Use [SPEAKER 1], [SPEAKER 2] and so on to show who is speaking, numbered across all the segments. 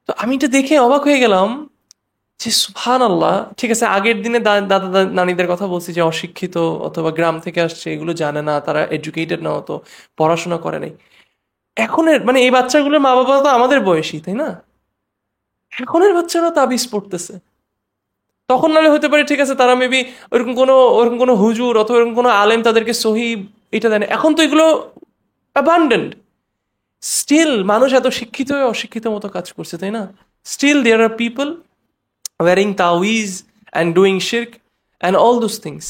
[SPEAKER 1] তো আমি এটা দেখে অবাক হয়ে গেলাম যে সুবহানাল্লাহ। ঠিক আছে, আগের দিনে দাদা নানিদের কথা বলছি যে অশিক্ষিত অথবা গ্রাম থেকে আসছে, এগুলো জানে না, তারা এডুকেটেড না, হতো পড়াশোনা করে নাই। এখনের মানে এই বাচ্চাগুলোর মা বাবা তো আমাদের বয়সী, তাই না? এখনের বাচ্চারা তাবিজ পড়তেছে। তখন নাহলে হতে পারে ঠিক আছে, তারা মেবি ওরকম কোনো হুজুর অথবা ওরকম কোনো আলেম তাদেরকে সহি এটা দেয় না। এখন তো এগুলো অ্যাবান্ডেন্ট। স্টিল মানুষ এত শিক্ষিত হয়ে অশিক্ষিত মতো কাজ করছে, তাই না? Still there are people wearing তাওয়িজ অ্যান্ড ডুইং শিরক অ্যান্ড অল দোজ থিংস।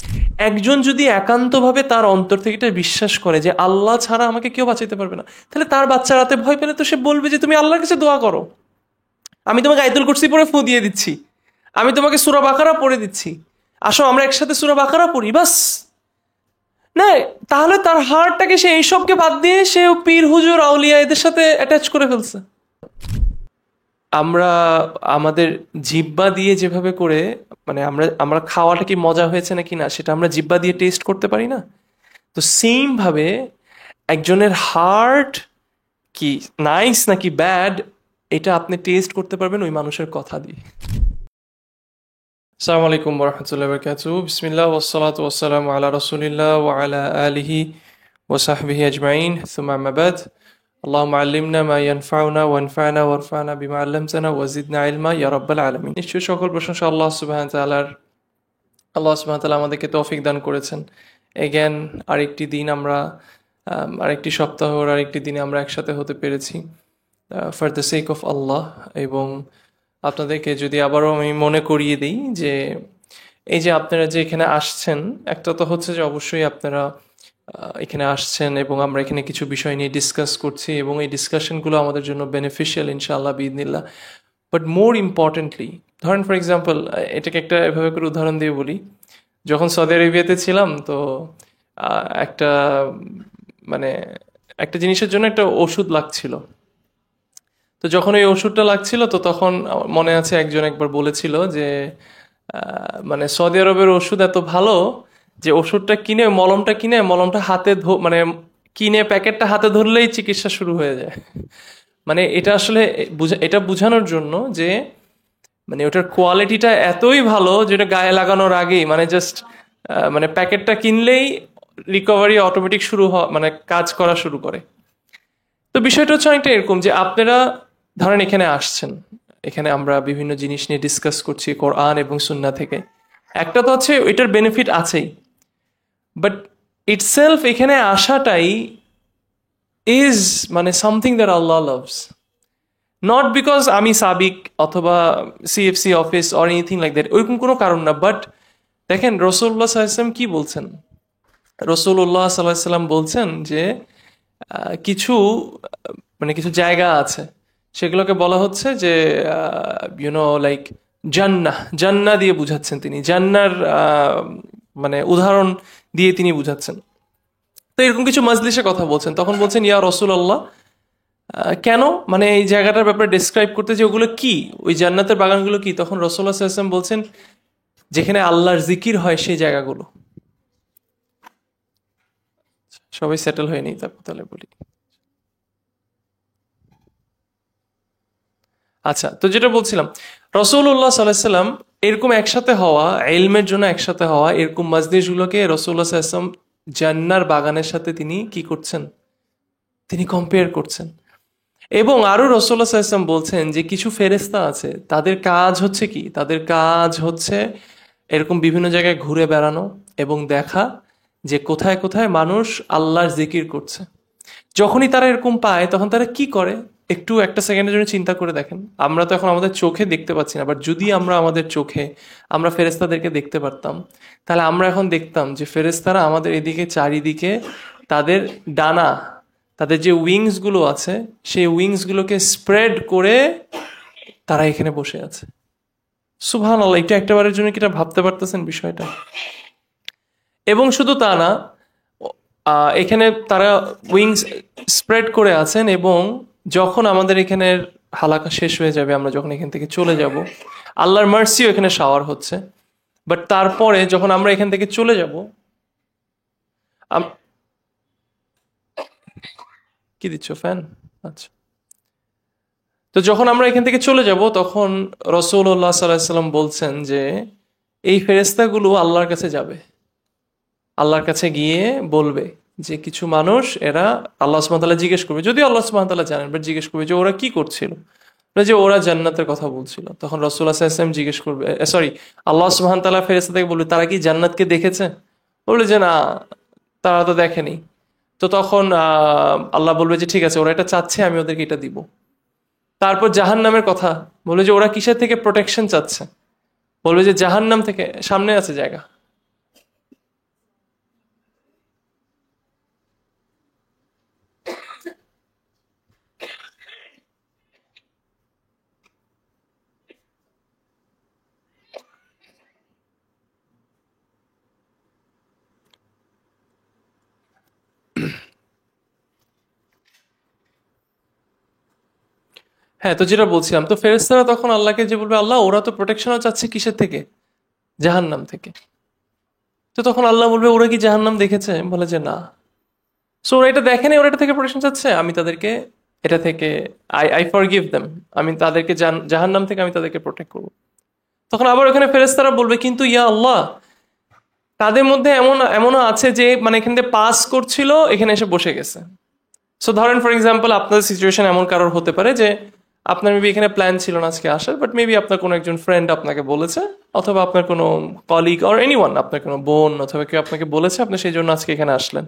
[SPEAKER 1] একজন যদি একান্তভাবে তার অন্তর থেকে এটা বিশ্বাস করে যে আল্লাহ ছাড়া আমাকে কেউ বাঁচাইতে পারবে না, তাহলে তার বাচ্চা রাতে ভয় পেলে তো সে বলবে যে তুমি আল্লাহর কাছে দোয়া করো, আমি তোমাকে আয়াতুল কুরসি পড়ে ফু দিয়ে দিচ্ছি, আমি তোমাকে সূরা বাকারা পড়ে দিচ্ছি, আসো আমরা একসাথে সূরা বাকারা পড়ি, বাস। না, তাহলে তার হার্টটাকে সে এইসবকে বাদ দিয়ে সে পীর হুজুর আউলিয়া এদের সাথে অ্যাটাচ করে ফেলছে। আমরা আমাদের জিহ্বা দিয়ে যেভাবে করে মানে আমরা আমরা খাওয়াটা কি মজা হয়েছে নাকি না সেটা আমরা জিহ্বা দিয়ে টেস্ট করতে পারি না? তো সেম ভাবে একজনের হার্ট কি নাইস নাকি ব্যাড, এটা আপনি টেস্ট করতে পারবেন ওই মানুষের কথা দিয়ে। আসসালামু আলাইকুম ওরহমতুল্লাহি ওয়াবারাকাতুহু। বিসমিল্লাহ ওয়াসসালাতু ওয়াসসালামু আলা রাসূলিল্লাহ ওয়া আলা আলিহি ওয়া সাহবিহি আজমাইন, সুম্মা আম্মা বাদ। আল্লাহুম্মা আল্লিমনা মা ইয়ানফাউনা ওয়ানফা'না ওয়ারফা'না বিমা আল্লামতানা ওয়া জিদনা ইলমা ইয়া রাব্বাল আলামিন। নিশ্চয়ই সকল প্রশংসা আল্লাহ সুবহানাহু ওয়া তাআলার। আল্লাহ সুবহানাহু ওয়া তাআলা আমাদেরকে তৌফিক দান করেছেন। এগেন আরেকটি দিন আমরা আরেকটি সপ্তাহর আরেকটি দিনে আমরা একসাথে হতে পেরেছি ফর দ্য সেক অফ আল্লাহ। এবং আপনাদেরকে যদি আবারও আমি মনে করিয়ে দিই যে এই যে আপনারা যে এখানে আসছেন, একটা তো হচ্ছে যে অবশ্যই আপনারা এখানে আসছেন এবং আমরা এখানে কিছু বিষয় নিয়ে ডিসকাস করছি এবং এই ডিসকাশনগুলো আমাদের জন্য বেনিফিশিয়াল ইনশাআল্লাহ বিইذনিল্লাহ। বাট মোর ইম্পর্টেন্টলি, ধরেন ফর এক্সাম্পল, এটাকে একটা এভাবে করে উদাহরণ দিয়ে বলি। যখন সৌদি আরবিয়াতে ছিলাম তো একটা মানে একটা জিনিসের জন্য একটা ওষুধ লাগছিল। তো যখন এই ওষুধটা লাগছিল তো তখন আমার মনে আছে একজন একবার বলেছিল যে মানে সৌদি আরবের ওষুধ এত ভালো যে ওষুধটা কিনে মলমটা কিনে মলমটা মানে কিনে প্যাকেটটা হাতে ধরলেই চিকিৎসা শুরু হয়ে যায়। মানে এটা আসলে এটা বোঝানোর জন্য যে মানে ওটার কোয়ালিটিটা এতই ভালো যেটা গায়ে লাগানোর আগেই মানে জাস্ট মানে প্যাকেটটা কিনলেই রিকভারি অটোমেটিক শুরু মানে কাজ করা শুরু করে। তো বিষয়টা হচ্ছে অনেকটা এরকম যে আপনারা ধরেন এখানে আসছেন, এখানে আমরা বিভিন্ন জিনিস নিয়ে ডিসকাস করছি কোরআন এবং সুন্নাহ থেকে। একটা তো হচ্ছে এটার বেনিফিট আছেই, বাট ইটসেলফ এখানে আসাটাই ইজ মানে something that Allah loves. Not because আমি সাবিক অথবা CFC office or anything like that, ওইরকম কোনো কারণ না। বাট দেখেন রসুল্লাহ সাল্লাম কি বলছেন। রসুল্লাহ সাল্লাম বলছেন যে কিছু মানে কিছু জায়গা আছে সেগুলোকে বলা হচ্ছে যে ইউনো লাইক জান্নাহ। জান্নাহ দিয়ে বুঝাচ্ছেন তিনি, জান্নার মানে উদাহরণ দিয়ে তিনি বুঝাচ্ছেন। তো এরকম কিছু মজলিসের কথা বলছেন, তখন বলছেন ইয়া রসুল্লাহ কেন, মানে এই জায়গাটার ব্যাপারে ডিসক্রাইব করতে যে ওগুলো কি, ওই জান্নাতের বাগানগুলো কি। তখন রসুল্লাহ সাল্লাম বলছেন যেখানে আল্লাহর জিকির হয় সেই জায়গাগুলো। সবাই সেটেল হয়ে নেই, তারপর তাহলে বলি। আচ্ছা, তো যেটা বলছিলাম, রসুল্লাহ সাল্লাহ সাল্লাম এরকম একসাথে হওয়া, এলমের জন্য একসাথে হওয়া এরকম মজলিসগুলোকে রসুল্লাহ সাল্লাম জান্নার বাগানের সাথে তিনি কি করছেন, তিনি কম্পেয়ার করছেন। এবং আরো রসুল্লাহ সাল্লাম বলছেন যে কিছু ফেরেস্তা আছে, তাদের কাজ হচ্ছে কি, তাদের কাজ হচ্ছে এরকম বিভিন্ন জায়গায় ঘুরে বেড়ানো এবং দেখা যে কোথায় কোথায় মানুষ আল্লাহর জিকির করছে। যখনই তারা এরকম পায় তখন তারা কি করে, একটু একটা সেকেন্ডের জন্য চিন্তা করে দেখেন। আমরা তো এখন আমাদের চোখে দেখতে পাচ্ছি না, বাট যদি আমরা আমাদের চোখে আমরা ফেরেস্তাদেরকে দেখতে পারতাম, তাহলে আমরা এখন দেখতাম যে ফেরেস্তারা আমাদের এদিকে চারিদিকে তাদের ডানা, তাদের যে উইংস গুলো আছে সেই উইংস গুলোকে স্প্রেড করে তারা এখানে বসে আছে। সুবহানাল্লাহ, এটা একটাবারের জন্য কি এটা ভাবতে পারতেছেন বিষয়টা? এবং শুধু তা না, এখানে তারা উইংস স্প্রেড করে আছেন এবং যখন আমাদের এখানের হালাকা শেষ হয়ে যাবে, আমরা যখন এখান থেকে চলে যাব, আল্লাহর মার্সিও এখানে শাওয়ার হচ্ছে। বাট তারপরে যখন আমরা এখান থেকে চলে যাব, কি দিচ্ছ ফ্যান? আচ্ছা, তো যখন আমরা এখান থেকে চলে যাব তখন রাসূলুল্লাহ সাল্লাল্লাহু আলাইহি ওয়াসাল্লাম বলছেন যে এই ফেরেশতাগুলো আল্লাহর কাছে যাবে, আল্লাহর কাছে গিয়ে বলবে যে কিছু মানুষ এরা আল্লাহ সুবহানাহু ওয়া তাআলা জিজ্ঞেস করবে, যদিও আল্লাহ সুবহানাহু ওয়া তাআলা জানেন, বাট জিজ্ঞেস করবে যে ওরা কি করছিল, যে ওরা জান্নাতের কথা বলছিল। তখন রাসূলুল্লাহ সাল্লাল্লাহু আলাইহি ওয়াসাল্লাম জিজ্ঞেস করবে, সরি, আল্লাহ সুবহানাহু ওয়া তাআলা ফেরেশতাদেরকে বলবে তারা কি জান্নাতকে দেখেছে? বলবে যে না, তারা তো দেখেনি। তো তখন আল্লাহ বলবে যে ঠিক আছে, ওরা এটা চাচ্ছে, আমি ওদেরকে এটা দিব। তারপর জাহান্নামের কথা বলবে যে ওরা কিসের থেকে প্রোটেকশন চাচ্ছে, বলবে যে জাহান্নাম থেকে, সামনে আছে জায়গা। হ্যাঁ, তো যেটা বলছিলাম, তো ফেরেশতারা তখন আল্লাহকে যে বলবে আল্লাহ ওরা তো প্রোটেকশনও চাচ্ছে কিসের থেকে, জাহান্নাম থেকে। তো তখন আল্লাহ বলবে ওরা কি জাহান্নাম দেখেছে? বলে যে না। সো ওরা এটা দেখেনি, ওরা এটা থেকে প্রোটেকশন চাচ্ছে, আমি তাদেরকে এটা থেকে আই আই ফরগিভ দেম, আমি তাদেরকে জাহান্নাম থেকে আমি তাদেরকে প্রোটেক্ট করবো। তখন আবার ওখানে ফেরেশতারা বলবে কিন্তু ইয়া আল্লাহ, তাদের মধ্যে এমনও আছে যে মানে এখান থেকে পাস করছিল, এখানে এসে বসে গেছে। সো ধরেন ফর এক্সাম্পল আপনার সিচুয়েশন এমন কারোর হতে পারে যে আপনার মেবি এখানে প্ল্যান ছিল না আজকে আসার, বাট মেবি আপনার কোনো একজন ফ্রেন্ড আপনাকে বলেছে, অথবা আপনার কোনো কলিগ অর এনিওয়ান, আপনার কোনো বোন অথবা কেউ আপনাকে বলেছে, আপনি সেই জন্য আজকে এখানে আসলেন।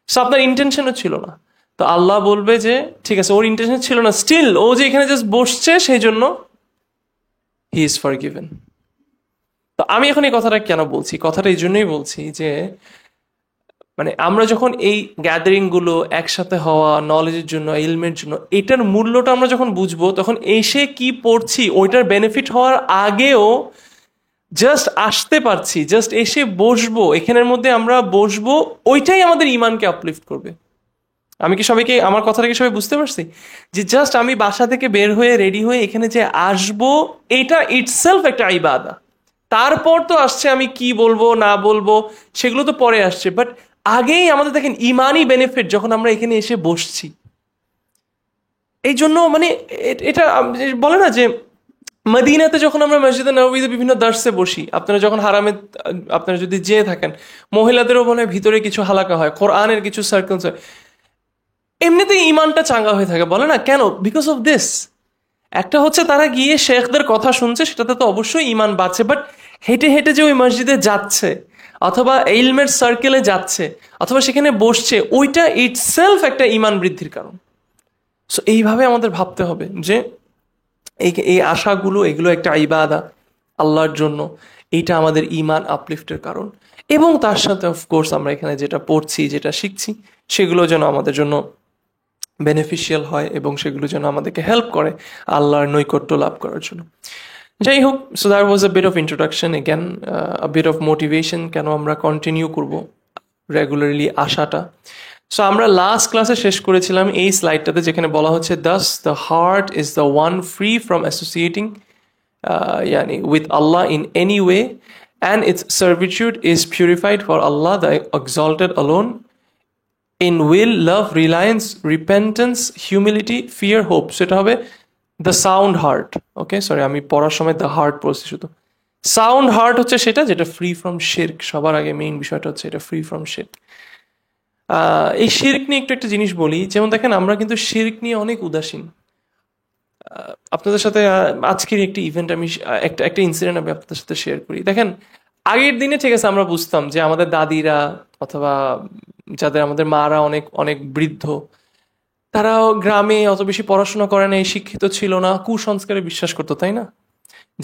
[SPEAKER 1] সো আপনার ইন্টেনশনও ছিল না। তো আল্লাহ বলবে যে ঠিক আছে, ওর ইন্টেনশন ছিল না, স্টিল ও যে এখানে জাস্ট বসছে সেই জন্য হি ইজ ফরগিভেন। তো আমি এখন এই কথাটা কেন বলছি? কথাটা এই জন্যই বলছি যে মানে আমরা যখন এই গ্যাদারিং গুলো একসাথে হওয়া, নলেজের জন্য, ইলমের জন্য, এটার মূল্যটা আমরা যখন বুঝবো, তখন এসে কি পড়ছি ওইটার বেনিফিট হওয়ার আগেও জাস্ট আসতে পারছি, জাস্ট এসে বসবো, এখানের মধ্যে আমরা বসবো, ওইটাই আমাদের ইমানকে আপলিফট করবে। আমি কি সবাইকে, আমার কথাটা কি সবাই বুঝতে পারছি? যে জাস্ট আমি বাসা থেকে বের হয়ে রেডি হয়ে এখানে যে আসবো, এটা ইটসেলফ একটা ইবাদা। তারপর তো আসছে আমি কি বলবো না বলবো, সেগুলো তো পরে আসছে, বাট আগেই আমাদের দেখেন ইমানই বেনিফিট যখন আমরা এখানে এসে বসছি। এই জন্য মানে এটা বলে না যে মদিনাতে যখন আমরা মসজিদে নববীতে বিভিন্ন দার্সে বসি, আপনারা যখন হারামে আপনারা যদি যেয়ে থাকেন, মহিলাদেরও মনে হয় ভিতরে কিছু হালাকা হয়, কোরআনের কিছু সার্কেলস হয়, এমনিতেই ইমানটা চাঙ্গা হয়ে থাকে। বলে না কেন? Because of this. একটা হচ্ছে তারা গিয়ে শেখদের কথা শুনছে, সেটাতে তো অবশ্যই ইমান বাড়ছে, বাট হেঁটে হেঁটে যে ওই মসজিদে যাচ্ছে, অথবা ইলমের সার্কেলে যাচ্ছে, অথবা সেখানে বসছে, ওইটা ইটসেলফ একটা ইমান বৃদ্ধির কারণ। সো এইভাবে আমাদের ভাবতে হবে যে এই আশাগুলো, এগুলো একটা ইবাদা আল্লাহর জন্য, এইটা আমাদের ইমান আপলিফটের কারণ। এবং তার সাথে অফকোর্স আমরা এখানে যেটা পড়ছি, যেটা শিখছি, সেগুলো যেন আমাদের জন্য বেনিফিশিয়াল হয় এবং সেগুলো যেন আমাদেরকে হেল্প করে আল্লাহর নৈকট্য লাভ করার জন্য। যাই হোক, so that was a bit of introduction, again a bit of motivation, কেন আমরা কন্টিনিউ করব রেগুলারলি আসাটা। সো আমরা লাস্ট ক্লাসে শেষ করেছিলাম এই স্লাইডটাতে, যেখানে বলা হচ্ছে thus the heart is the one free from associating yani with Allah in any way, and its servitude is purified for Allah the exalted alone in will, love, reliance, repentance, humility, fear, hope. সেটা হবে the sound heart. Okay, sorry, আমি পড়ার সময় the heart পড়ছি শুধু। Sound heart হচ্ছে সেটা যেটা ফ্রি ফ্রম শিরক। সবার আগে মেইন বিষয়টা হচ্ছে এটা, ফ্রি ফ্রম শিরক। এই শিরক নিয়ে একটু একটা জিনিস বলি, যেমন দেখেন আমরা কিন্তু শিরক নিয়ে অনেক উদাসীন। আপনাদের সাথে আজকের একটি ইভেন্ট আমি একটা ইনসিডেন্ট আমি আপনাদের সাথে শেয়ার করি। দেখেন, আগের দিনে ঠিক আছে আমরা বুঝতাম যে আমাদের দাদিরা অথবা যাদের আমাদের মারা অনেক অনেক বৃদ্ধ, তারাও গ্রামে অত বেশি পড়াশোনা করে না, শিক্ষিত ছিল না, কুসংস্কারে বিশ্বাস করতো, তাই না?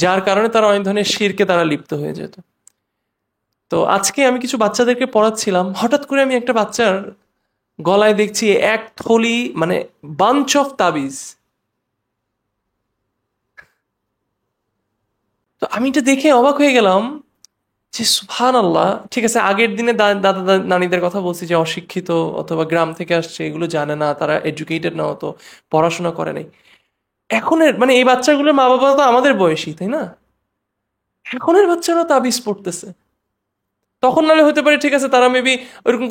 [SPEAKER 1] যার কারণে তারা অনেক ধরনের শিরকে তারা লিপ্ত হয়ে যেত। তো আজকে আমি কিছু বাচ্চাদেরকে পড়াচ্ছিলাম, হঠাৎ করে আমি একটা বাচ্চার গলায় দেখছি এক থলি মানে বাঞ্চ অফ তাবিজ। তো আমি এটা দেখে অবাক হয়ে গেলাম যে সুবহানাল্লাহ। ঠিক আছে, আগের দিনে দাদা নানিদের কথা বলছি যে অশিক্ষিত অথবা গ্রাম থেকে আসছে, এগুলো জানে না, তারা এডুকেটেড না, হতো পড়াশোনা করে নাই। এখনের মানে এই বাচ্চাগুলোর মা বাবা তো আমাদের বয়সী, তাই না? এখনের বাচ্চারাও তাবিজ পড়তেছে। তখন নাহলে হতে পারে ঠিক আছে তারা মেবি ওরকম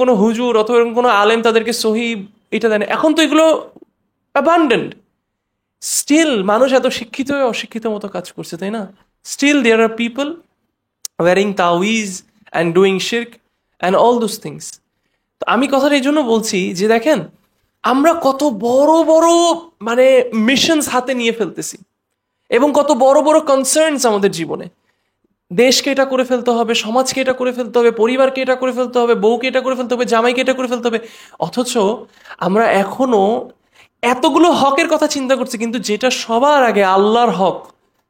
[SPEAKER 1] কোনো হুজুর অথবা ওরকম কোনো আলেম তাদেরকে সহি এটা দেয় না। এখন তো এগুলো অ্যাবান্ডেন্ট। স্টিল মানুষ এত শিক্ষিত হয়ে অশিক্ষিত মতো কাজ করছে, তাই না? Still there are people wearing তাওয়িজ অ্যান্ড ডুইং শিরক অ্যান্ড অল দোজ থিংস। তো আমি কথাটা এই জন্য বলছি যে দেখেন, আমরা কত বড় বড় মানে মিশনস হাতে নিয়ে ফেলতেছি, এবং কত বড় বড় কনসার্নস আমাদের জীবনে। দেশকে এটা করে ফেলতে হবে, সমাজকে এটা করে ফেলতে হবে, পরিবারকে এটা করে ফেলতে হবে, বউকে এটা করে ফেলতে হবে, জামাইকে এটা করে ফেলতে হবে। অথচ আমরা এখনো এতগুলো হকের কথা চিন্তা করছি, কিন্তু যেটা সবার আগে আল্লাহর হক,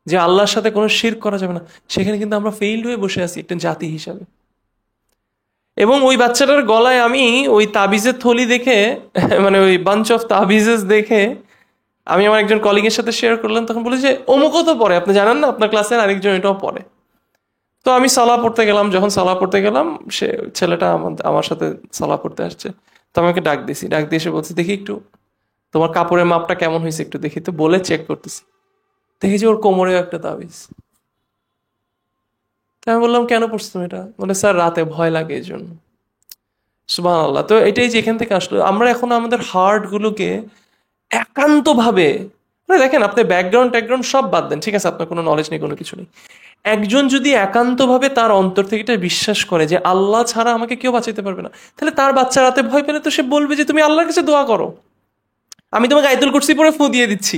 [SPEAKER 1] যে আল্লাহর সাথে কোনো শিরক করা যাবে না, সেখানে কিন্তু আমরা ফেইল্ড হয়ে বসে আছি একটা জাতি হিসাবে। এবং ওই বাচ্চাটার গলায় আমি ওই তাবিজের থলি দেখে মানে ওই বাঞ্চ অফ তাবিজেস দেখে আমি আমার একজন কলিগের সাথে শেয়ার করলাম, তখন বলি যে অমুকও তো পড়ে, আপনি জানেন না আপনার ক্লাসের আরেকজন এটাও পড়ে। তো আমি সালাহ পড়তে গেলাম, যখন সালাহ পড়তে গেলাম সে ছেলেটা আমার সাথে সালাহ পড়তে আসছে, তো আমাকে ডাক দিয়েছি, ডাক দিয়ে এসে বলছি দেখি একটু তোমার কাপড়ের মাপটা কেমন হয়েছে একটু দেখি। তো বলে চেক করতেছি, দেখি যে ওর কোমরেও একটা তাবিজ। আমি বললাম কেন পড়ছো তুমি এটা? বলে স্যার রাতে ভয় লাগে এই জন্য। সুবহানাল্লাহ। তো এটাই যেখান থেকে আসলো, আমরা এখন আমাদের হার্ট গুলোকে একান্তভাবে, মানে দেখেন আপনি ব্যাকগ্রাউন্ড সব বাদ দেন, ঠিক আছে, আপনার কোনো নলেজ নেই, কোনো কিছু নেই। একজন যদি একান্তভাবে তার অন্তর থেকে এটা বিশ্বাস করে যে আল্লাহ ছাড়া আমাকে কেউ বাঁচাইতে পারবে না, তাহলে তার বাচ্চা রাতে ভয় পেলে তো সে বলবে যে তুমি আল্লাহর কাছে দোয়া করো, আমি তোমাকে আয়াতুল কুরসি পড়ে ফু দিয়ে দিচ্ছি,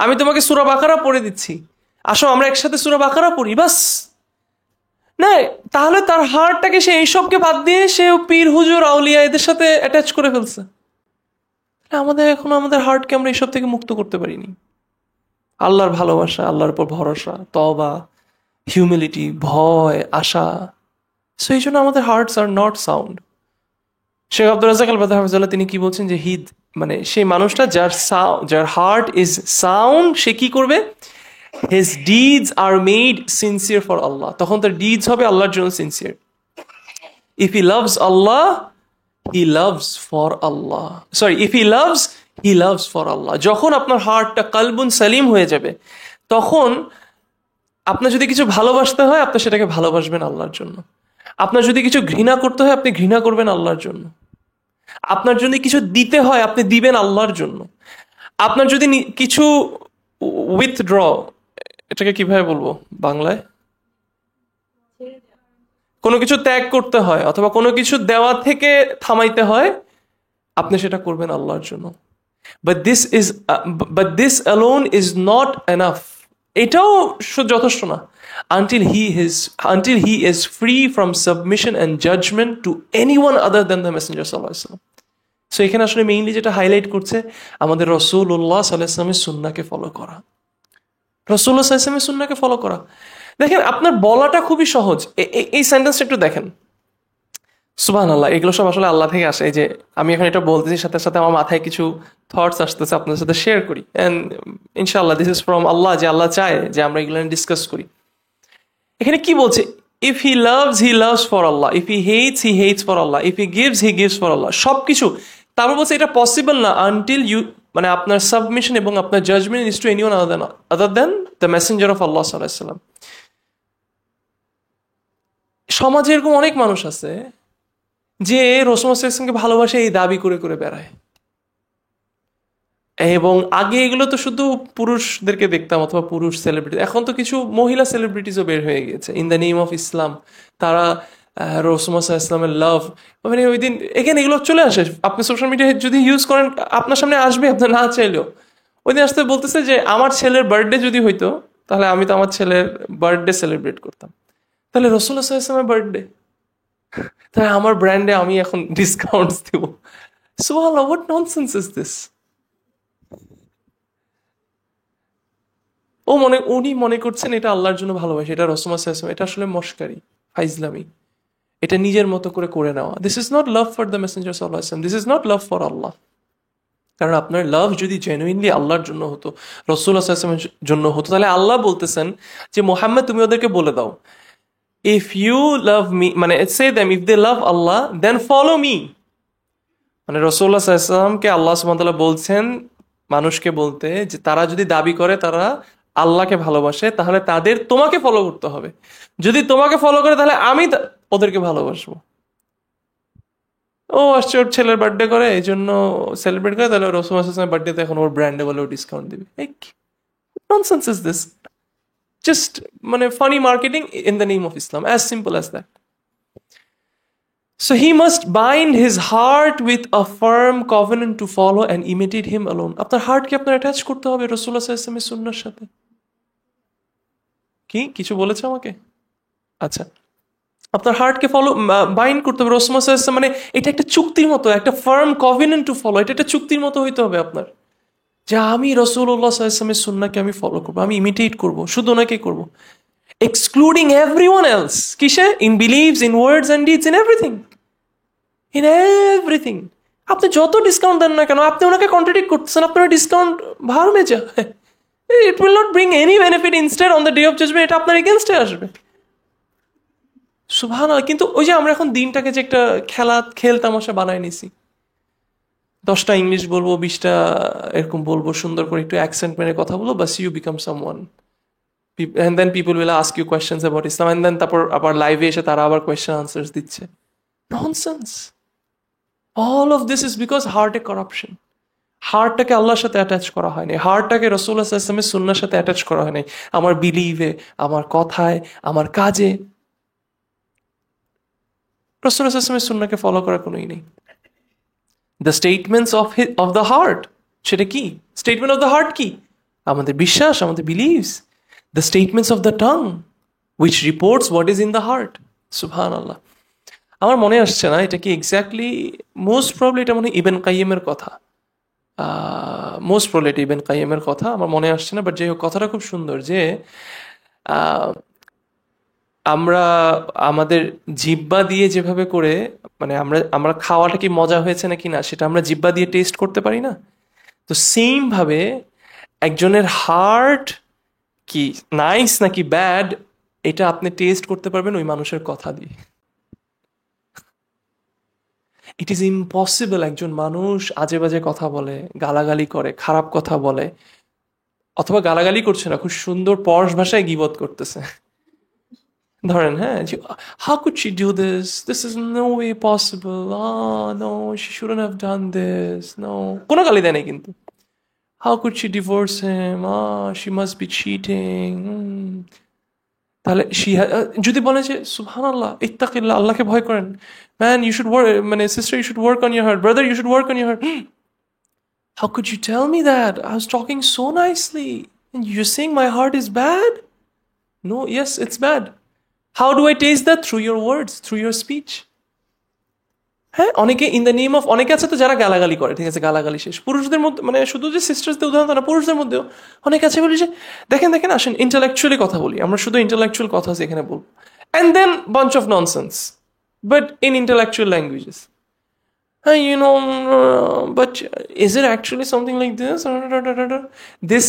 [SPEAKER 1] আমি তোমাকে সূরা বাকারা পড়ে দিচ্ছি, আসো আমরা একসাথে সূরা বাকারা পড়ি, বাস। না, তাহলে তার হার্টটাকে সে এইসবকে বাদ দিয়ে সে পীর হুজুর আউলিয়া এদের সাথে অ্যাটাচ করে ফেলছে। আমাদের এখনো আমাদের হার্টকে আমরা এইসব থেকে মুক্ত করতে পারিনি। আল্লাহর ভালোবাসা, আল্লাহর উপর ভরসা, তওবা, হিউমিলিটি, ভয়, আশা, সো এই জন্য আমাদের hearts are not sound. Sheikh Abdur Razzaq al Badr হাফিজাল্লাহ তিনি কি বলছেন যে মানে সেই মানুষটা যার হার্ট ইজ সাউন্ড, সে কি করবে? His deeds are made sincere for Allah, তখন তার ডিডস হবে আল্লাহর জন্য sincere. If he loves Allah, he loves for Allah, sorry, if he loves, he loves for Allah. যখন আপনার হার্টটা কালবুন সালিম হয়ে যাবে, তখন আপনার যদি কিছু ভালোবাসতে হয় আপনি সেটাকে ভালোবাসবেন আল্লাহর জন্য, আপনার যদি কিছু ঘৃণা করতে হয় আপনি ঘৃণা করবেন আল্লাহর জন্য, আপনার যদি কিছু দিতে হয় আপনি দিবেন আল্লাহর জন্য, আপনার যদি কিছু উইথড্র, এটাকে কিভাবে বলবো বাংলায়, কোনো কিছু ত্যাগ করতে হয় অথবা কোনো কিছু দেওয়া থেকে থামাইতে হয়, আপনি সেটা করবেন আল্লাহর জন্য। But this alone is not enough, এটাও যথেষ্ট না, until he is free from submission and judgment to anyone other than the messenger sallallahu alaihi wasallam. So এখানে আসলে মেইনলি যেটা হাইলাইট করছে আমাদের রাসূলুল্লাহ সাল্লাল্লাহু আলাইহি ওয়াসাল্লামের সুন্নাহকে ফলো করা, রাসূলুল্লাহ সাল্লাল্লাহু আলাইহি ওয়াসাল্লামের সুন্নাহকে ফলো করা। দেখেন আপনার বলাটা খুবই সহজ, এই সেন্টেন্সটা একটু দেখেন, সুবহানাল্লাহ। এগুলো সব আসলে আল্লাহ থেকে আসে। এই যে আমি এখন এটা বলতেছি, সাথে সাথে আমার মাথায় কিছু থটস আসতেছে, আপনাদের সাথে শেয়ার করি, এন্ড ইনশাআল্লাহ দিস ইজ ফ্রম আল্লাহ, যে আল্লাহ চায় যে আমরা এগুলো ডিসকাস করি। এখানে কি বলছে? If he loves, he loves for Allah, if he hates, he hates for Allah, if he gives for Allah, সবকিছু। তারপর বলছে এটা পসিবল না আনটিল ইউ, মানে আপনার সাবমিশন এবং আপনার judgement is to anyone other than the messenger of Allah সাল্লাল্লাহু আলাইহি ওয়াসাল্লাম। সমাজে এরকম অনেক মানুষ আছে যে রাসূলুল্লাহ সাল্লাল্লাহু আলাইহি ওয়াসাল্লামকে ভালোবাসে এই দাবি করে করে বেড়ায়, এবং আগে এগুলো তো শুধু পুরুষদেরকে দেখতাম অথবা পুরুষ সেলিব্রিটি, এখন তো কিছু মহিলা সেলিব্রিটিসও বের হয়ে গিয়েছে in the name of Islam. তারা রাসূলুল্লাহ সাল্লাল্লাহু আলাইহি ওয়াসাল্লামের লাভ, মানে ওই দিন এখানে এগুলো চলে আসে, আপনি সোশ্যাল মিডিয়া যদি ইউজ করেন আপনার সামনে আসবে, আপনার না চাইলেও। ওই দিন আসতে বলতেছে যে আমার ছেলের বার্থডে যদি হইতো তাহলে আমি তো আমার ছেলের বার্থডে সেলিব্রেট করতাম, তাহলে রাসূলুল্লাহ সাল্লাল্লাহু আলাইহি ওয়াসাল্লামের বার্থডে, তাহলে আমার ব্র্যান্ডে আমি এখন ডিসকাউন্টস দিব। সুবহানাল্লাহ, হোয়াট ননসেন্স ইজ দিস? উনি মনে করছেন এটা আল্লাহর জন্য ভালোবাসে, এটা রাসূলুল্লাহ সাল্লাল্লাহু আলাইহি ওয়াসাল্লাম, এটা আসলে মশকারি, ফাইজলামি, এটা নিজের মতো করে করে নেওয়া। This is not love for the messenger সাল্লাল্লাহু আলাইহি ওয়াসাল্লাম, this is not love for Allah. কারণ আপনার লাভ যদি জেনুইনলি আল্লাহর জন্য হতো, রাসূলুল্লাহ সাল্লাল্লাহু আলাইহি ওয়াসাল্লামের জন্য হতো, তাহলে আল্লাহ বলতেছেন যে মুহাম্মদ তুমি ওদেরকে বলে দাও, ইফ ইউ লাভ মি, মানে say them if they love Allah then follow me. মানে রাসূলুল্লাহ সাল্লাল্লাহু আলাইহি ওয়াসাল্লামকে আল্লাহ সুবহানাহু ওয়া তাআলা বলছেন মানুষকে বলতে, যে তারা যদি দাবি করে তারা আল্লাহকে ভালোবাসে, তাহলে তাদের তোমাকে ফলো করতে হবে। যদি তোমাকে ফলো করে তাহলে আমি ওদেরকে ভালোবাসবো। ও আসছে ওর ছেলের বার্থডে করে, এই জন্য সেলিব্রেট করে, তাহলে রাসূলুল্লাহ সাল্লাল্লাহু আলাইহি ওয়াসাল্লামের বার্থডেতে এখন ওর ব্র্যান্ডে বলে ও ডিসকাউন্ট দিবে। এই ননসেন্স ইজ দিস? জাস্ট মানে funny marketing in the name of Islam, as simple as that. So he must bind his heart with a firm covenant to follow and imitate him alone. আপনার হার্টকে আপনার attach করতে হবে রাসূলুল্লাহ সাল্লাল্লাহু আলাইহি ওয়াসাল্লামের সুন্নাহর সাথে। কি কিছু বলেছে আমাকে? আচ্ছা, আপনার হার্টকে ফলো বাইন্ড করতে হবে রাসূলুল্লাহ সাল্লাল্লাহু আলাইহি ওয়াসাল্লাম, মানে এটা একটা চুক্তির মতো, একটা ফার্ম কভেনেন্ট টু ফলো, এটা একটা চুক্তির মতো হইতে হবে আপনার, যে আমি রাসূলুল্লাহ সাল্লাল্লাহু আলাইহি ওয়াসাল্লামের সুন্নাহকে আমি ফলো করবো, আমি ইমিটেট করব, শুধু ওনাকে করব, এক্সক্লুডিং এভরিওয়ান এলস। কিসে? In beliefs, in words and deeds, in everything, in everything. আপনি যত ডিসকাউন্ট দেন না কেন, আপনি ওনাকে কন্ট্রাডিক্ট করতেছেন, আপনার ডিসকাউন্ট ভার মে যা, it will not bring any benefit, instead on the day of judgement এটা আপনার এগেনস্টে আসবে। সুবহানাল্লাহ। কিন্তু ওই যে আমরা এখন দিনটাকে যে একটা খেল তামাশা বানায় নিছি, 10টা ইংলিশ বলবো, 20টা এরকম বলবো, সুন্দর করে একটু অ্যাকসেন্ট মেরে কথা বলবো, বাস you become someone, and then people will ask you questions about Islam, and then তারপর আবার লাইভে এসে তারা আবার কোয়েশ্চেন আনসার্স দিচ্ছে। Nonsense. All of this is because হার্টে করাপশন। হার্টটাকে আল্লাহর সাথে অ্যাটাচ করা হয়নি, হার্টটাকে রাসূলুল্লাহ সাল্লাল্লাহু আলাইহি ওয়াসাল্লামের সুন্নাহর সাথে অ্যাটাচ করা হয়নি, আমার বিলিভে, আমার কথায়, আমার কাজে রাসূলুল্লাহ সাল্লাল্লাহু আলাইহি ওয়াসাল্লামের সুন্নাহকে ফলো করার কোনোই নেই। The statements of the heart, সেটা কি? স্টেটমেন্ট অফ দ্য হার্ট কি? আমাদের বিশ্বাস, আমাদের believes. The statements of the tongue which reports what is in the heart. সুবহানাল্লাহ। আমার মনে আসছে না এটা কি এক্স্যাক্টলি, মোস্ট প্রবলি এটা মনে হয় ইবনে কাইয়িমের কথা, মোস্ট প্রবলি এটা ইবনে কাইয়িমের কথা, আমার মনে আসছে না, বাট যাই হোক কথাটা খুব সুন্দর, যে আমরা আমাদের জিহ্বা দিয়ে যেভাবে করে, মানে আমরা আমরা খাওয়াটা কি মজা হয়েছে নাকি না সেটা আমরা জিহ্বা দিয়ে টেস্ট করতে পারি না, তো সেম ভাবে একজনের হার্ট কি নাইস নাকি ব্যাড এটা আপনি টেস্ট করতে পারবেন ওই মানুষের কথা দিয়ে। ইট ইজ ইম্পসিবল একজন মানুষ আজে বাজে কথা বলে, গালাগালি করে, খারাপ কথা বলে, অথবা গালাগালি করছে না, খুব সুন্দর পরশ ভাষায় গীবত করতেছে, ধরেন, হ্যাঁ, যে how could she do this, this is no way possible, no she shouldn't have done this, no, কোনো গালি দেয় নাই কিন্তু, how could she divorce him, she must be cheating, তাহলে যদি বলে যে সুবহানাল্লাহ ইত্তাকিল্লাহ, আল্লাহকে ভয় করেন, ম্যান ইউ শুড ওয়ার্ক, মানে sister you should work on your heart, brother you should work on your heart, how could you tell me that, I was talking so nicely and you're saying my heart is bad? No, yes, it's bad. How do I taste that? Through your words, through your speech. হ্যাঁ, অনেকে in the name of, অনেকে আছে তো যারা গালাগালি করে, ঠিক আছে, গালাগালি শেষ, পুরুষদের মধ্যে, মানে শুধু যে সিস্টার্সদের উদাহরণ না, পুরুষদের মধ্যেও অনেকে আছে বলি যে দেখেন দেখেন আসেন ইন্টেলেকচুয়ালি কথা বলি, আমরা শুধু ইন্টেলেকচুয়াল কথা এখানে বলবো, and then bunch of nonsense but in intellectual languages, you know, but is it actually something like this? This,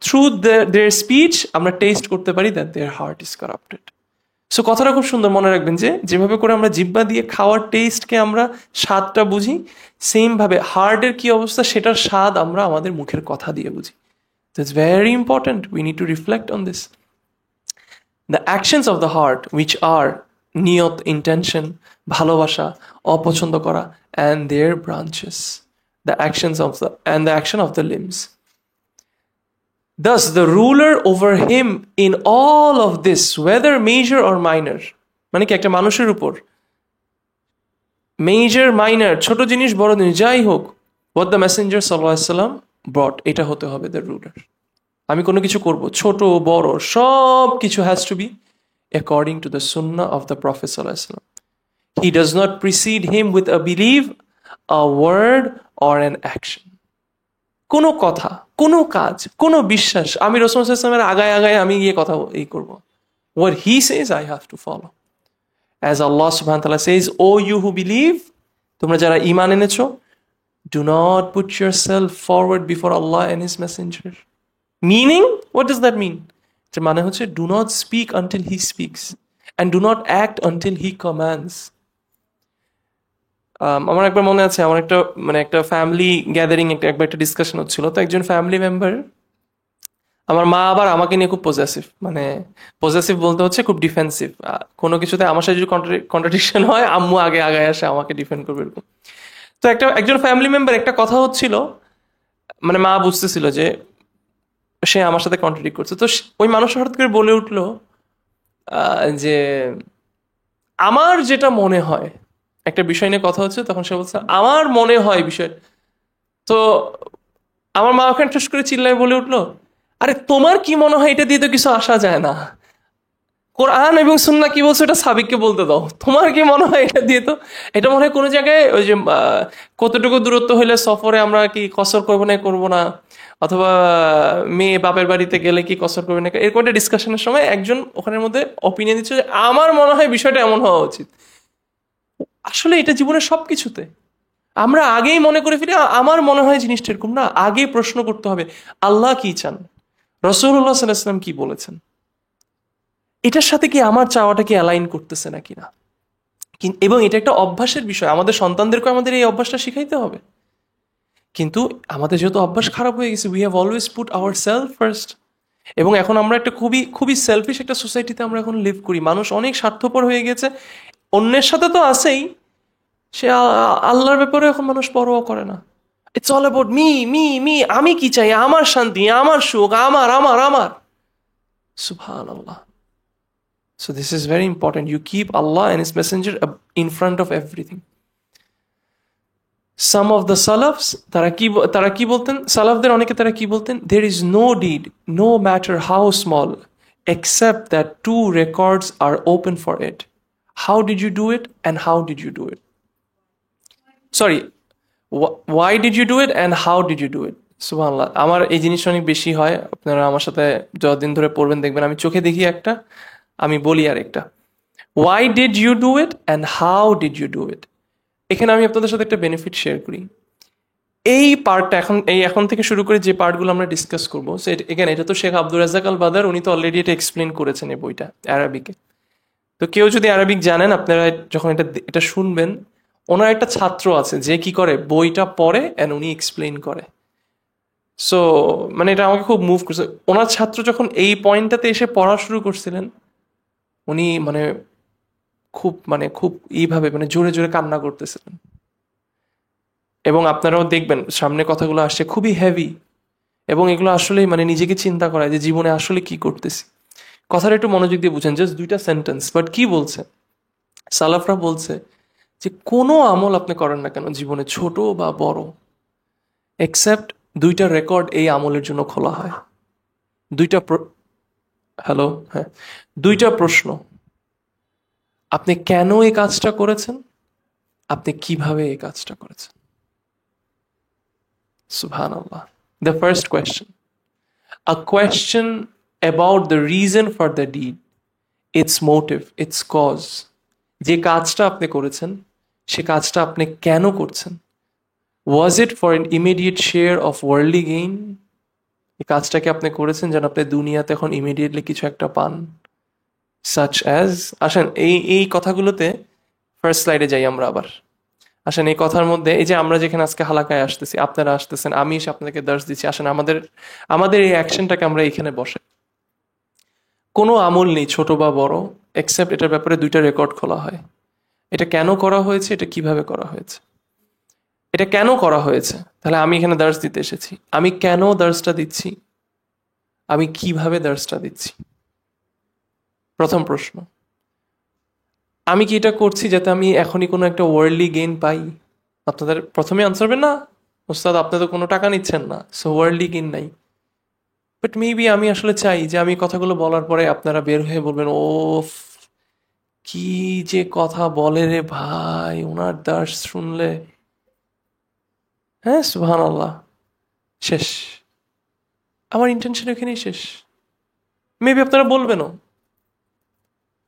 [SPEAKER 1] through their speech আমরা টেস্ট করতে পারি that their heart is corrupted. So কথাটা খুব সুন্দর, মনে রাখবেন যে যেভাবে করে আমরা জিহ্বা দিয়ে খাওয়ার টেস্টকে আমরা স্বাদটা বুঝি, সেম ভাবে হার্টের কি অবস্থা সেটার স্বাদ আমরা আমাদের মুখের কথা দিয়ে বুঝি। That's very important. We need to reflect on this. The actions of the heart, which are নিয়ত, intention, ভালোবাসা, অপছন্দ করা, and their branches, the actions of the action of the limbs. Thus, the ruler over him in all of this, whether major or minor, মানে কি একটা মানুষের উপর major minor, ছোট জিনিস বড় জিনিস যাই হোক, what the messenger sallallahu alaihi wasallam brought, এটা হতে হবে the ruler। আমি কোনো কিছু করব, ছোট বড় সব কিছু has to be according to the sunnah of the Prophet sallallahu alaihi wasallam. He does not precede him with a belief, a word or an action. কোনো কথা, কোনো কাজ, কোনো বিশ্বাস আমি রাসূল সাল্লাল্লাহু আলাইহি ওয়াসাল্লামের আগায় আগায় আমি গিয়ে কথা এই করব। What he says I have to follow. As Allah subhanahu wa ta'ala says, O you who believe, তোমরা যারা ঈমান এনেছো, do not put yourself forward before Allah and his messenger. Meaning, what does that mean? এর মানে হচ্ছে do not speak until he speaks and do not act until he commands. আমার একবার মনে আছে, আমার একটা ফ্যামিলি গ্যাদারিং একবার একটা ডিসকাশন হচ্ছিল, তো একজন ফ্যামিলি মেম্বার আমার মা আবার আমাকে নিয়ে খুব পজেসিভ, মানে পজেসিভ বলতে হচ্ছে খুব ডিফেন্সিভ। কোনো কিছুতে আমার সাথে যদি কন্ট্রাডিকশন হয় আম্মু আগে আগে আসে আমাকে ডিফেন্ড করবে এরকম। তো একজন ফ্যামিলি মেম্বার একটা কথা হচ্ছিল, মানে মা বুঝতেছিল যে সে আমার সাথে কন্ট্রাডিক্ট করছে, তো ওই মানুষ হঠাৎ করে বলে উঠলো যে আমার যেটা মনে হয়, একটা বিষয় নিয়ে কথা হচ্ছে, তখন সে বলছে আমার মনে হয় বিষয়। তো আমার মা ওখানে ঠুস করে চিল্লায় বলে উঠলো, আরে তোমার কি মনে হয় এটা দিয়ে তো কিছু আসা যায় না, কোরআন এবং সুন্নাহ কি বলছো এটা সাবিককে বলতে দাও, তোমার কি মনে হয় এটা দিয়ে তো, এটা মনে হয় কোনো জায়গায় ওই যে কতটুকু দূরত্ব হইলে সফরে আমরা কি কসর করবো না করবো না, অথবা মেয়ে বাপের বাড়িতে গেলে কি কসর করবে না, এরকম একটা ডিসকাশনের সময় একজন ওখানের মধ্যে অপিনিয়ন দিচ্ছে যে আমার মনে হয় বিষয়টা এমন হওয়া উচিত। আসলে এটা জীবনের সবকিছুতে আমরা আগেই মনে করে ফেলি আমার মনে হয় জিনিসটা এরকম না, আগে প্রশ্ন করতে হবে আল্লাহ কি চান, রাসূলুল্লাহ সাল্লাল্লাহু আলাইহি ওয়াসাল্লাম কি বলেছেন, এটার সাথে কি আমার চাওয়াটা কি অ্যালাইন করতেছে নাকি না। এবং এটা একটা অভ্যাসের বিষয়, আমাদের সন্তানদেরকে আমাদের এই অভ্যাসটা শিখাইতে হবে। কিন্তু আমাদের যেহেতু অভ্যাস খারাপ হয়ে গেছে, we have always put our self first. এবং এখন আমরা একটা খুবই খুবই সেলফিশ একটা সোসাইটিতে আমরা এখন লিভ করি, মানুষ অনেক স্বার্থপর হয়ে গেছে, অন্যের সাথে তো আছেই, সে আল্লাহর ব্যাপারে এখন মানুষ পরোয়া করে না। It's all about me me me, আমি কি চাই, আমার শান্তি, আমার সুখ, আমার আমার আমার। সুবহানাল্লাহ। So this is very important. You keep Allah and His Messenger in front of everything. Some of the Salafs, তারা কি বলতেন, সালাফদের অনেকে তারা কি বলতেন, there is no deed, no matter how small, except that two records are open for it. How did you do it and how did you do it? Sorry, why did you do it and how did you do it? সুবহানাল্লাহ, আমার এই জিনিসটা অনেক বেশি হয়, আপনারা আমার সাথে যতদিন ধরে পড়বেন দেখবেন আমি চোখে দেখি একটা, আমি বলি আর একটা। Why did you do it and how did you do it? এখানে আমি আপনাদের সাথে একটা বেনিফিট শেয়ার করি। এই পার্টটা এখন থেকে শুরু করে যে পার্টগুলো আমরা ডিসকাস করবো, এখানে এটা তো শেখ আব্দুর রাজ্জাক আল বাদার, উনি তো অলরেডি এটা এক্সপ্লেন করেছেন এই বইটা আরবিকে। তো কেউ যদি আরবিক জানেন, আপনারা যখন এটা শুনবেন, ওনার একটা ছাত্র আছে যে কি করে বইটা পড়ে এন্ড উনি এক্সপ্লেন করে। সো মানে এটা আমাকে খুব মুভ করছে। ওনার ছাত্র যখন এই পয়েন্টটাতে এসে পড়া শুরু করছিলেন, উনি খুব এইভাবে জোরে জোরে কান্না করতেছিলেন। এবং আপনারাও দেখবেন সামনে কথাগুলো আসছে খুবই হেভি, এবং এগুলো আসলে নিজেকে চিন্তা করায় যে জীবনে আসলে কি করতেছি। কথাটা একটু মনোযোগ দিয়ে বুঝেন, জাস্ট দুইটা সেন্টেন্স, বাট কি বলছে সালাফরা, বলছে যে কোনো আমল আপনি করেন না কেন জীবনে, ছোট বা বড়, এক্সেপ্ট দুইটা রেকর্ড এই আমলের জন্য খোলা হয়। হ্যালো, হ্যাঁ, দুইটা প্রশ্ন, আপনি কেন এই কাজটা করেছেন, আপনি কিভাবে এই কাজটা করেছেন। Subhanallah. The first question, a question about the reason for the deed, its motive, its cause. যে কাজটা আপনি করেছেন, সে কাজটা আপনি কেন করছেন। Was it for an immediate share of worldly gain? এই কাজটাকে আপনি করেছেন যেন আপনি দুনিয়াতে এখন ইমিডিয়েটলি কিছু একটা পান। Such as, আসেন এই কথাগুলোতে ফার্স্ট স্লাইডে যাই আমরা আবার। আসেন এই কথার মধ্যে, এই যে আমরা যেখানে আজকে হালাকায় আসতেছি, আপনারা আসতেছেন, আমি এসে আপনাদেরকে দার্স দিচ্ছি, আসেন আমাদের এই অ্যাকশনটাকে আমরা এখানে বসে। কোনো আমল নেই ছোট বা বড়, এক্সেপ্ট এটার ব্যাপারে দুইটা রেকর্ড খোলা হয়। এটা কেন করা হয়েছে, এটা কিভাবে করা হয়েছে। এটা কেন করা হয়েছে, তাহলে আমি এখানে দার্স দিতে এসেছি, আমি কেন দার্সটা দিচ্ছি, আমি কিভাবে দার্সটা দিচ্ছি। প্রথম প্রশ্ন, আমি কি এটা করছি যাতে আমি এখনই কোনো একটা ওয়ার্ল্ডলি গেইন পাই। আপনাদের প্রথমে আনসার হবে না, ওস্তাদ আপনি তো কোনো টাকা নিচ্ছেন না, সো ওয়ার্ল্ডলি গেইন নাই। বাট মেবি আমি আসলে চাই যে আমি কথাগুলো বলার পরে আপনারা বের হয়ে বলবেন, ও কি যে কথা বলে রে ভাই, ওনার দার্স শুনলে, হ্যাঁ সুবহানাল্লাহ, শেষ, আমার ইন্টেনশন এখানেই শেষ। মেবি আপনারা বলবেনও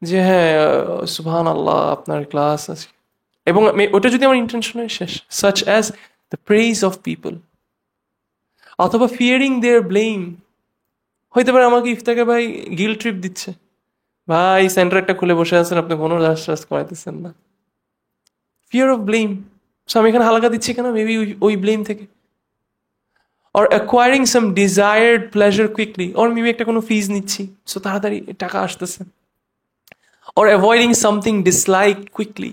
[SPEAKER 1] যে হ্যাঁ সুবহানাল্লাহ আপনার ক্লাস আছে, এবং ওটা যদি আমার ইন্টেনশন হয় শেষ। Such as the praise of people, অথবা ফিয়ারিং দেয়ার ব্লেম। হইতে পারে আমাকে ইফতাকে ভাই গিল ট্রিপ দিচ্ছে, ভাই সেন্টার একটা খুলে বসে আছেন, আপনি কোনো রাস করাইতেছেন না, ফিয়ার অফ ব্লেম। সো আমি এখানে হালকা দিচ্ছি কেন, মেবি ওই ব্লেম থেকে। or acquiring some desired pleasure quickly, or maybe একটা কোনো ফিজ নিচ্ছি সো তাড়াতাড়ি টাকা আসতেছে, or avoiding something disliked quickly,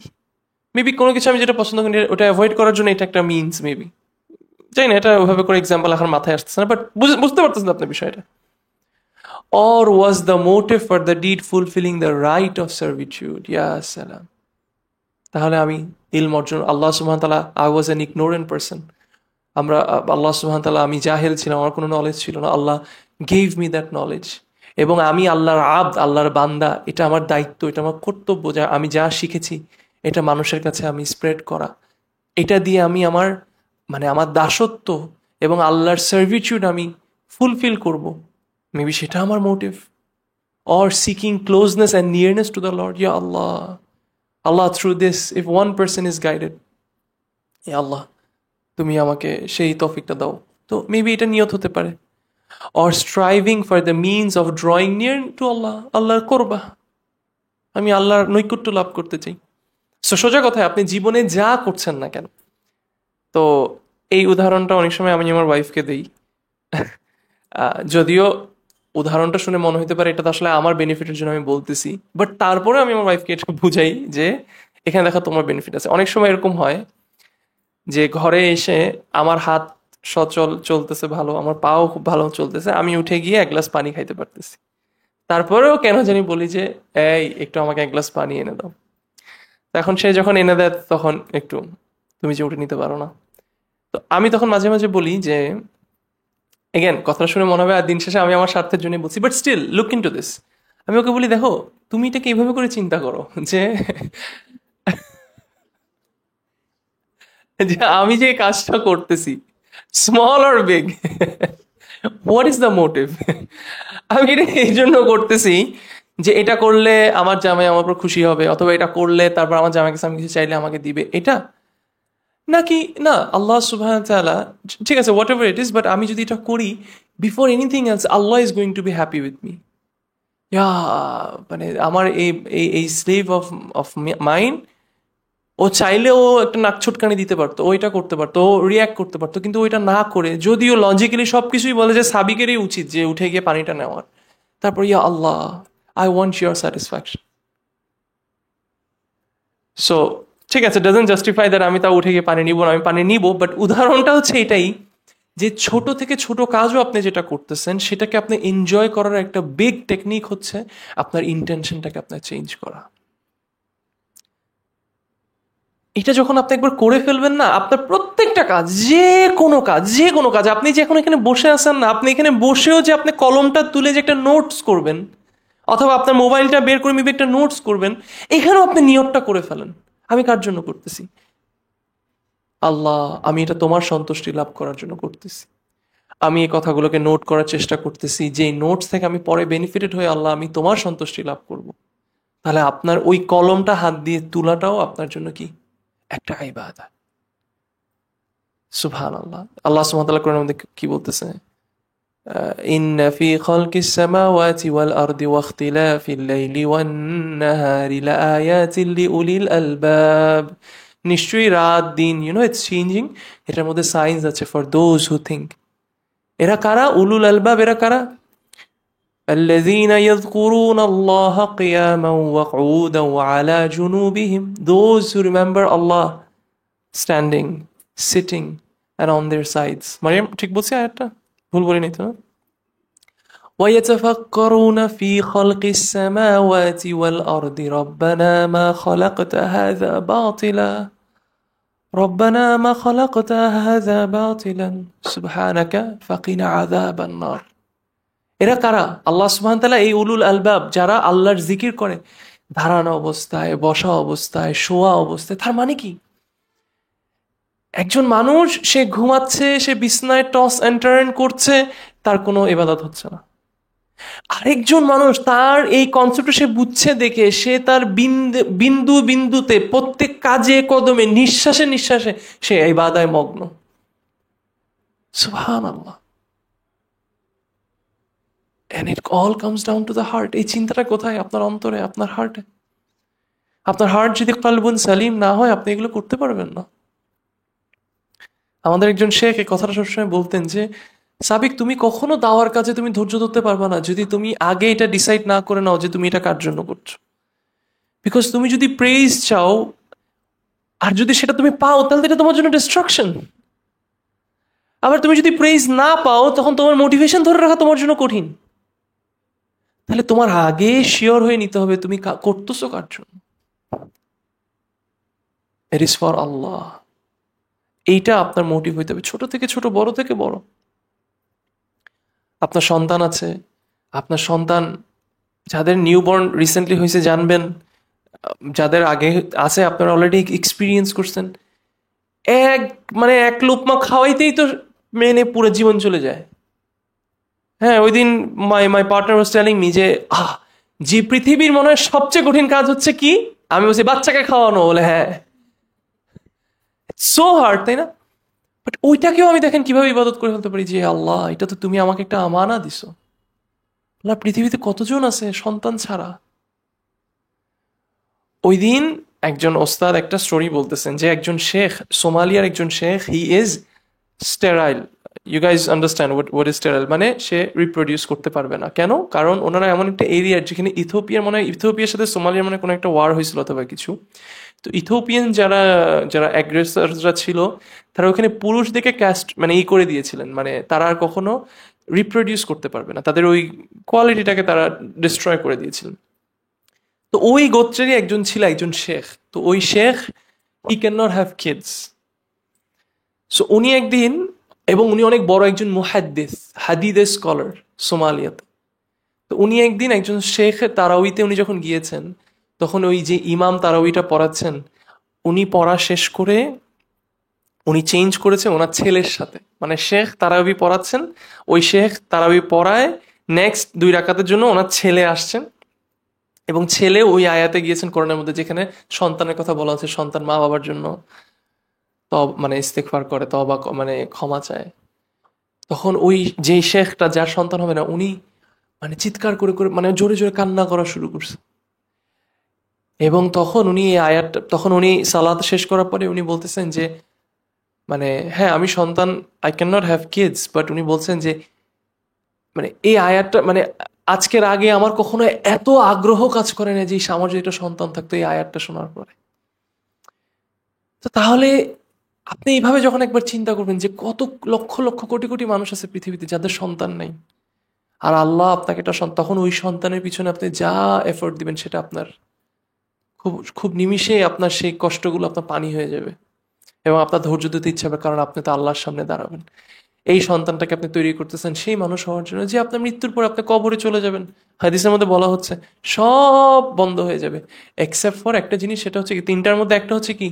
[SPEAKER 1] maybe কোনো কিছু আমি যেটা পছন্দ করি ওটা অ্যাভয়েড করার জন্য এটা একটা মিনস, মেবি জানি না, এটা ওইভাবে করে এক্সাম্পল এখন মাথায় আসতেছে না, বাট বুঝতে পারতেছেন আপনার বিষয়টা। Or was the motive for the deed fulfilling the right of servitude? Ya salam. তাহলে আমি ইলম অর্জন, আল্লাহ সুবহানাহু ওয়া তাআলা, I was an ignorant person, আল্লাহ সুবহানাহু ওয়া তাআলা, আমি জাহেল ছিলাম, আমার কোনো নলেজ ছিল না, আল্লাহ গেভ মি দ্যাট নলেজ, এবং আমি আল্লাহর আবদ, আল্লাহর বান্দা, এটা আমার দায়িত্ব, এটা আমার কর্তব্য, যা আমি যা শিখেছি এটা মানুষের কাছে আমি স্প্রেড করা, এটা দিয়ে আমি আমার আমার দাসত্ব এবং আল্লাহর সার্ভিটিউড আমি ফুলফিল করব, মেবি সেটা আমার motive. Or seeking closeness and nearness to the Lord, ইয়া আল্লাহ, Allah through this if one person is guided, এ আল্লাহ তুমি আমাকে সেই তৌফিকটা দাও, তো মেবি এটা নিয়ত হতে পারে। Or striving for the means of drawing near to Allah, আল্লাহর করবা, আমি আল্লাহর নৈকট্য লাভ করতে চাই। সো সোজা কথায় আপনি জীবনে যা করছেন না কেন, তো এই উদাহরণটা অনেক সময় আমি আমার ওয়াইফকে দিই, যদিও উদাহরণটা শুনে মনে হতে পারে এটা তো আসলে আমার বেনিফিটের জন্য আমি বলতেছি, বাট তারপরে আমি আমার ওয়াইফকে এটা বুঝাই যে এখানে দেখো তোমার বেনিফিট আছে। অনেক সময় এরকম হয় যে ঘরে এসে আমার হাত সচল চলতেছে ভালো, আমার পাও খুব ভালো চলতেছে, আমি উঠে গিয়ে এক গ্লাস পানি খাইতে পারতেছি, তারপরেও কেন জানি বলি যে এই একটু আমাকে এক গ্লাস পানি এনে দাও। এখন সে যখন এনে দেয় তখন একটু তুমি যে উঠে নিতে পারো না, তো আমি তখন মাঝে মাঝে বলি যে, এগেন কথাটা শুনে মনে হবে আর দিন শেষে আমি আমার স্বার্থের জন্য বলছি, but still look into this, আমি ওকে বলি দেখো তুমি এটাকে এইভাবে করে চিন্তা করো যে যে আমি যে কাজটা করতেছি small or big, what is the motive, আমি এটা এই জন্য করতেছি যে এটা করলে আমার জামাই আমার উপর খুশি হবে, অথবা এটা করলে তারপর আমার জামাই কাছে আমি কিছু চাইলে আমাকে দিবে, এটা নাকি না আল্লাহ সুবহানাহু ওয়া তাআলা, ঠিক আছে whatever it is, but আমি যদি এটা করি before anything else Allah is going to be happy with me, ইয়া আমার এই এই স্লেভ অফ অফ মাইন্ড, ও চাইলে ও একটা নাক ছুটকানি দিতে পারতো, ও এটা করতে পারতো, ও রিয়াক্ট করতে পারতো, কিন্তু ওইটা না করে, যদিও লজিক্যালি সবকিছুই বলে যে সাবিকেরই উচিত যে উঠে গিয়ে পানিটা নেওয়ার, তারপর ইয়া আল্লাহ I want your satisfaction. So ঠিক আছে, ডাজন্ট জাস্টিফাই দ্যাট আমি তা উঠে গিয়ে পানি নিব না, আমি পানি নিব, বাট উদাহরণটা হচ্ছে এটাই যে ছোট থেকে ছোট কাজও আপনি যেটা করতেছেন সেটাকে আপনি এনজয় করার একটা বিগ টেকনিক হচ্ছে আপনার ইন্টেনশনটাকে আপনার চেঞ্জ করা। এটা যখন আপনি একবার করে ফেলবেন না, আপনার প্রত্যেকটা কাজ, যে কোনো কাজ, যে কোনো কাজ, আপনি যে এখন এখানে বসে আছেন না, আপনি এখানে বসেও যে আপনি কলমটা তুলে যে একটা নোটস করবেন, অথবা আপনার মোবাইলটা বের করে মেবি একটা নোটস করবেন, এখানেও আপনি নিয়তটা করে ফেলেন আমি কার জন্য করতেছি, আল্লাহ আমি এটা তোমার সন্তুষ্টি লাভ করার জন্য করতেছি, আমি এই কথাগুলোকে নোট করার চেষ্টা করতেছি, যে নোটস থেকে আমি পরে বেনিফিটেড হয়ে আল্লাহ আমি তোমার সন্তুষ্টি লাভ করব। তাহলে আপনার ওই কলমটা হাত দিয়ে তোলাটাও আপনার জন্য কি একটা ইবাদত। সুবহানাল্লাহ, আল্লাহ সুবহানাহু ওয়া তাআলা কোরআনের মধ্যে কি বলতেছে, ইন্না ফি খালকিস সামাওয়াতি ওয়াল আরদি ওয়াখতিলাফিল লাইলি ওয়ান নাহারি লাআয়াতিন লিউলিল আলবাব, নিশ্চয়ই রাত দিন ইটস চেঞ্জিং, এটার মধ্যে সাইন্স আছে ফর দোজ হু থিঙ্ক। এরা কারা? উলুল আলবাব। এরা কারা? الذين يذكرون الله قياما وقعودا وعلى جنوبهم, those who remember Allah standing, sitting and on their sides. Mariam ঠিক বলছি আয়াতটা? ভুল বলিনি তো? ويتفكرون في خلق السماوات والأرض ربنا ما خلقت هذا باطلا ربنا ما خلقت هذا باطلا سبحانك فقنا عذاب النار. এরা কারা? আল্লাহ সুবহানাহু ওয়া তাআলা এই উলুল আলবাব, যারা আল্লাহর জিকির করে দাঁড়ানো অবস্থায়, বসা অবস্থায়, শোয়া অবস্থায়। তার মানে কি? একজন মানুষ সে ঘুমাচ্ছে, সে বিছনায় টস এন্ড টার্ন করছে, তার কোনো ইবাদত হচ্ছে না। আরেকজন মানুষ তার এই কনসেপ্ট সে বুঝছে দেখে সে তার বিন্দু বিন্দুতে, প্রত্যেক কাজে কদমে, নিঃশ্বাসে নিঃশ্বাসে সে ইবাদায় মগ্ন। সুবহানাল্লাহ। And it all comes down to the heart. এই চিন্তাটা কোথায়? আপনার অন্তরে, আপনার হার্টে। আপনার হার্ট যদি কলবুন সালিম না হয় আপনি এগুলো করতে পারবেন না। আমাদের একজন শেখ এই কথাটা সবসময় বলতেন যে, সাবিক, তুমি কখনো দাওয়ার কাজে তুমি ধৈর্য ধরতে পারবে না যদি তুমি আগে এটা ডিসাইড না করে নাও যে তুমি এটা কার জন্য করছো। বিকজ তুমি যদি প্রেইজ চাও আর যদি সেটা তুমি পাও, তাহলে এটা তোমার জন্য ডিস্ট্রাকশন। আবার তুমি যদি প্রেইজ না পাও, তখন তোমার মোটিভেশন ধরে রাখা তোমার জন্য কঠিন। তাহলে তোমার আগে শিওর হয়ে নিতে হবে তুমি করতেছো কার জন্য। ইট ইজ ফর আল্লাহ। এইটা আপনার মোটিভ হইতে হবে, ছোট থেকে ছোট, বড় থেকে বড়। আপনার সন্তান আছে, আপনার সন্তান যাদের নিউবর্ন রিসেন্টলি হয়েছে জানবেন, যাদের আগে আছে আপনারা অলরেডি এক্সপিরিয়েন্স করছেন, এক মানে এক লোকমা খাওয়াইতেই তো মেনে পুরো জীবন চলে যায়। হ্যাঁ, ওই দিন my partner was telling me যে যে পৃথিবীর মনে হয় সবচেয়ে কঠিন কাজ হচ্ছে কি, আমি বলছি বাচ্চাকে খাওয়ানো। বলে হ্যাঁ, সো হার্ড, তাই না? বাট ওইটাকেও আমি দেখেন কিভাবে ইবাদত করে ফেলতে পারি, যে আল্লাহ এটা তো তুমি আমাকে একটা আমানা দিছো। আল্লাহ, পৃথিবীতে কতজন আছে সন্তান ছাড়া। ওই দিন একজন ওস্তাদ একটা স্টোরি বলতেছেন যে একজন শেখ, সোমালিয়ার একজন শেখ, he is sterile. You guys understand what is sterile? মানে সে রিপ্রোডিউস করতে পারবে না। কেন? কারণ ওনারা এমন একটা এরিয়া যেখানে ইথিওপিয়ার মনে হয়, ইথিওপিয়ার সাথে সোমালিয়ার মানে কোনো একটা ওয়ার হয়েছিল অথবা কিছু। তো ইথিওপিয়ান যারা যারা অ্যাগ্রেসাররা ছিল, তারা ওখানে পুরুষদেরকে ক্যাস্ট মানে করে দিয়েছিলেন, মানে তারা আর কখনো রিপ্রোডিউস করতে পারবে না, তাদের ওই কোয়ালিটিটাকে তারা ডিস্ট্রয় করে দিয়েছিলেন। তো ওই গোত্রেরই একজন ছিল একজন শেখ। তো ওই শেখ, he can not have kids. So উনি একদিন, এবং উনি অনেক বড় একজন মুহাদ্দিস, হাদিদের স্কলার সোমালিয়াতে। তো উনি একদিন একজন শেখ তারাউইতে উনি যখন গিয়েছেন, তখন ওই যে ইমাম তারাউইটা পড়াচ্ছেন, উনি পড়া শেষ করে উনি চেঞ্জ করেছে ওনার ছেলের সাথে। মানে শেখ তারাবি পড়াচ্ছেন, ওই শেখ তারাবি পড়ায় নেক্সট 2 রাকাতের জন্য ওনার ছেলে আসছেন, এবং ছেলে ওই আয়াতে গিয়েছেন কোরআনের মধ্যে যেখানে সন্তানের কথা বলা হচ্ছে, সন্তান মা বাবার জন্য মানে ইস্তেগফার করে, তওবা মানে ক্ষমা চায়। তখন ওই যে শেখটা, যার সন্তান হবে না, উনি মানে চিৎকার করে করে মানে জোরে জোরে কান্না করা শুরু করছে। এবং তখন উনি এই আয়াতটা, তখন উনি সালাত শেষ করার পরে উনি বলতেছেন যে, মানে হ্যাঁ আমি সন্তান, I can not have kids, but উনি বলছেন যে মানে এই আয়াতটা মানে আজকের আগে আমার কখনো এত আগ্রহ কাজ করে না যে আমার যদি একটা সন্তান থাকতো এই আয়াতটা শোনার পরে। তো তাহলে আপনি এইভাবে যখন একবার চিন্তা করবেন যে কত লক্ষ লক্ষ কোটি কোটি মানুষ আছে পৃথিবীতে যাদের সন্তান নেই, আর আল্লাহ আপনাকে একটা তখন ওই সন্তানের পিছনে আপনি যা এফোর্ট দিবেন সেটা আপনার খুব খুব নিমিষে আপনার সেই কষ্টগুলো আপনার পানি হয়ে যাবে, এবং আপনার ধৈর্য দিতে ইচ্ছা হবে, কারণ আপনি তো আল্লাহর সামনে দাঁড়াবেন। এই সন্তানটাকে আপনি তৈরি করতেছেন সেই মানুষ হওয়ার জন্য যে আপনার মৃত্যুর পর আপনি কবরে চলে যাবেন। হাদিসের মধ্যে বলা হচ্ছে সব বন্ধ হয়ে যাবে এক্সেপ্ট ফর একটা জিনিস, সেটা হচ্ছে কি 3টার মধ্যে একটা হচ্ছে কি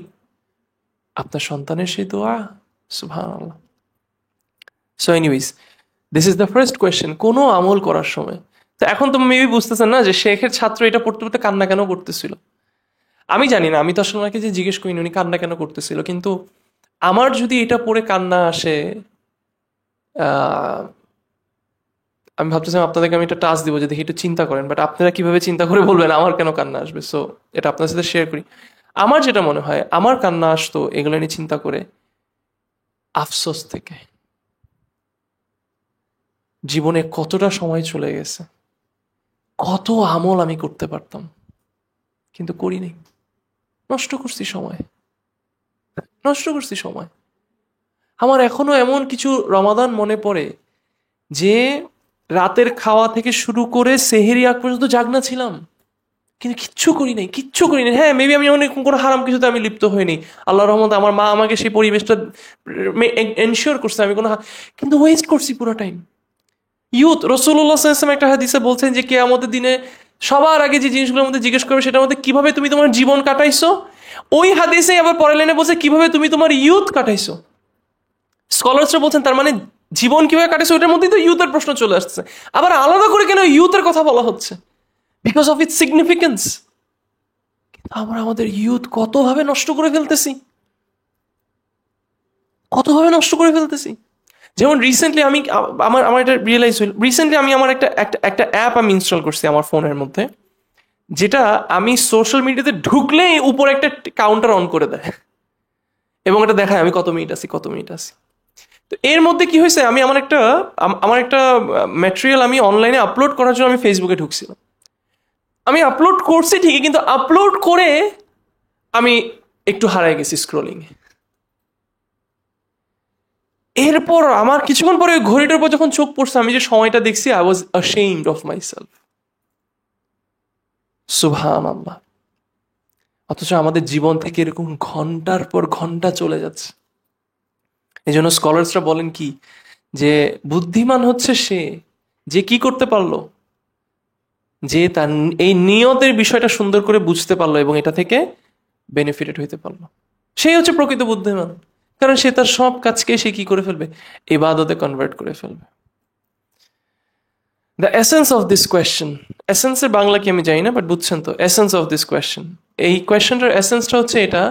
[SPEAKER 1] আপনার সন্তানের সেই দোয়া। সুবহানাল্লাহ। So anyways, this is the first question কোনো আমল করার সময়। তো এখন তো মেবি বুঝতেছেন না যে শেখের ছাত্র এটা পড়তে পড়তে কান্না কেন করতেছিল। আমি জানি না, আমি তো আসলে ওনাকে যে জিজ্ঞেস করিনি উনি কান্না কেন করতেছিল, কিন্তু আমার যদি এটা পড়ে কান্না আসে, আহ, আমি ভাবতেছিলাম আপনাদেরকে আমি একটা টাস্ক দিব যে দেখি একটু চিন্তা করেন, বাট আপনারা কিভাবে চিন্তা করে বলবেন আমার কেন কান্না আসবে। সো এটা আপনার সাথে শেয়ার করি। আমার যেটা মনে হয়, আমার কান্না আসতো এগুলো নিয়ে চিন্তা করে আফসোস থেকে, জীবনে কতটা সময় চলে গেছে, কত আমল আমি করতে পারতাম কিন্তু করিনি, নষ্ট করছি সময়, নষ্ট করছি সময়। আমার এখনো এমন কিছু রমাদান মনে পড়ে যে রাতের খাওয়া থেকে শুরু করে সেহেরি আগ পর্যন্ত জাগনা ছিলাম, কিন্তু কিচ্ছু করি নাই, কিচ্ছু করি নাই। হ্যাঁ মেবি আমি অনেক কোনো হারাম কিছুতে আমি লিপ্ত হইনি, আল্লাহর রহমতে আমার মা আমাকে সেই পরিবেশটা এনশিওর করছে, আমি কোনো কিন্তু ওয়েস্ট করছি পুরো টাইম। ইউথ, রাসূলুল্লাহ সাল্লাল্লাহু আলাইহি ওয়াসাল্লাম একটা হাদিসে বলছেন যে কিয়ামতের দিনে সবার আগে যে জিনিসগুলোর মধ্যে জিজ্ঞেস করবে সেটার মধ্যে কিভাবে তুমি তোমার জীবন কাটাইছো। ওই হাদিসে আবার পরের লাইনে বলছে কিভাবে তুমি তোমার ইউথ কাটাইছো। স্কলার্সরা বলছেন তার মানে জীবন কিভাবে কাটাইছো ওটার মধ্যেই তো ইউথের প্রশ্ন চলে আসছে। আবার আলাদা করে কেন ইউথের কথা বলা হচ্ছে? Because of its significance. আমরা আমাদের ইউথ কতভাবে নষ্ট করে ফেলতেছি, কতভাবে নষ্ট করে ফেলতেছি। যেমন রিসেন্টলি আমি আমার আমার এটা রিয়েলাইজ হইল, রিসেন্টলি আমি আমার একটা একটা একটা অ্যাপ আমি ইনস্টল করছি আমার ফোনের মধ্যে, যেটা আমি সোশ্যাল মিডিয়াতে ঢুকলেই উপরে একটা কাউন্টার অন করে দেয়, এবং এটা দেখায় আমি কত মিনিট আছি। তো এর মধ্যে কি হয়েছে, আমি আমার একটা ম্যাটেরিয়াল আমি অনলাইনে আপলোড করার জন্য আমি ফেসবুকে ঢুকছিলাম। আমি আপলোড করছি ঠিকই, কিন্তু আপলোড করে আমি একটু হারাই গেছি স্ক্রলিং। এরপর আমার কিছুক্ষণ পরে ঘড়িটার উপর যখন চোখ পড়ছে, আমি যে সময়টা দেখছি, I was ashamed of myself. সুবহানাল্লাহ। অথচ আমাদের জীবন থেকে এরকম ঘন্টার পর ঘন্টা চলে যাচ্ছে। এই জন্য স্কলার্সরা বলেন কি, যে বুদ্ধিমান হচ্ছে সে যে কি করতে পারলো, যে তার এই নিয়তের বিষয়টা সুন্দর করে বুঝতে পারলো এবং এটা থেকে বেনিফিটেড হইতে পারলো, সেই হচ্ছে প্রকৃত বুদ্ধিমান। কারণ সে তার সব কাজকে সে কি করে ফেলবে, ইবাদতে কনভার্ট করে ফেলবে। The essence of this question, এসেন্সের বাংলা কি আমি জানি না, বাট বুঝছেন তো, এসেন্স অফ দিস কোয়েশ্চেন, এই কোয়েশ্চেনটার এসেন্সটা হচ্ছে এটা: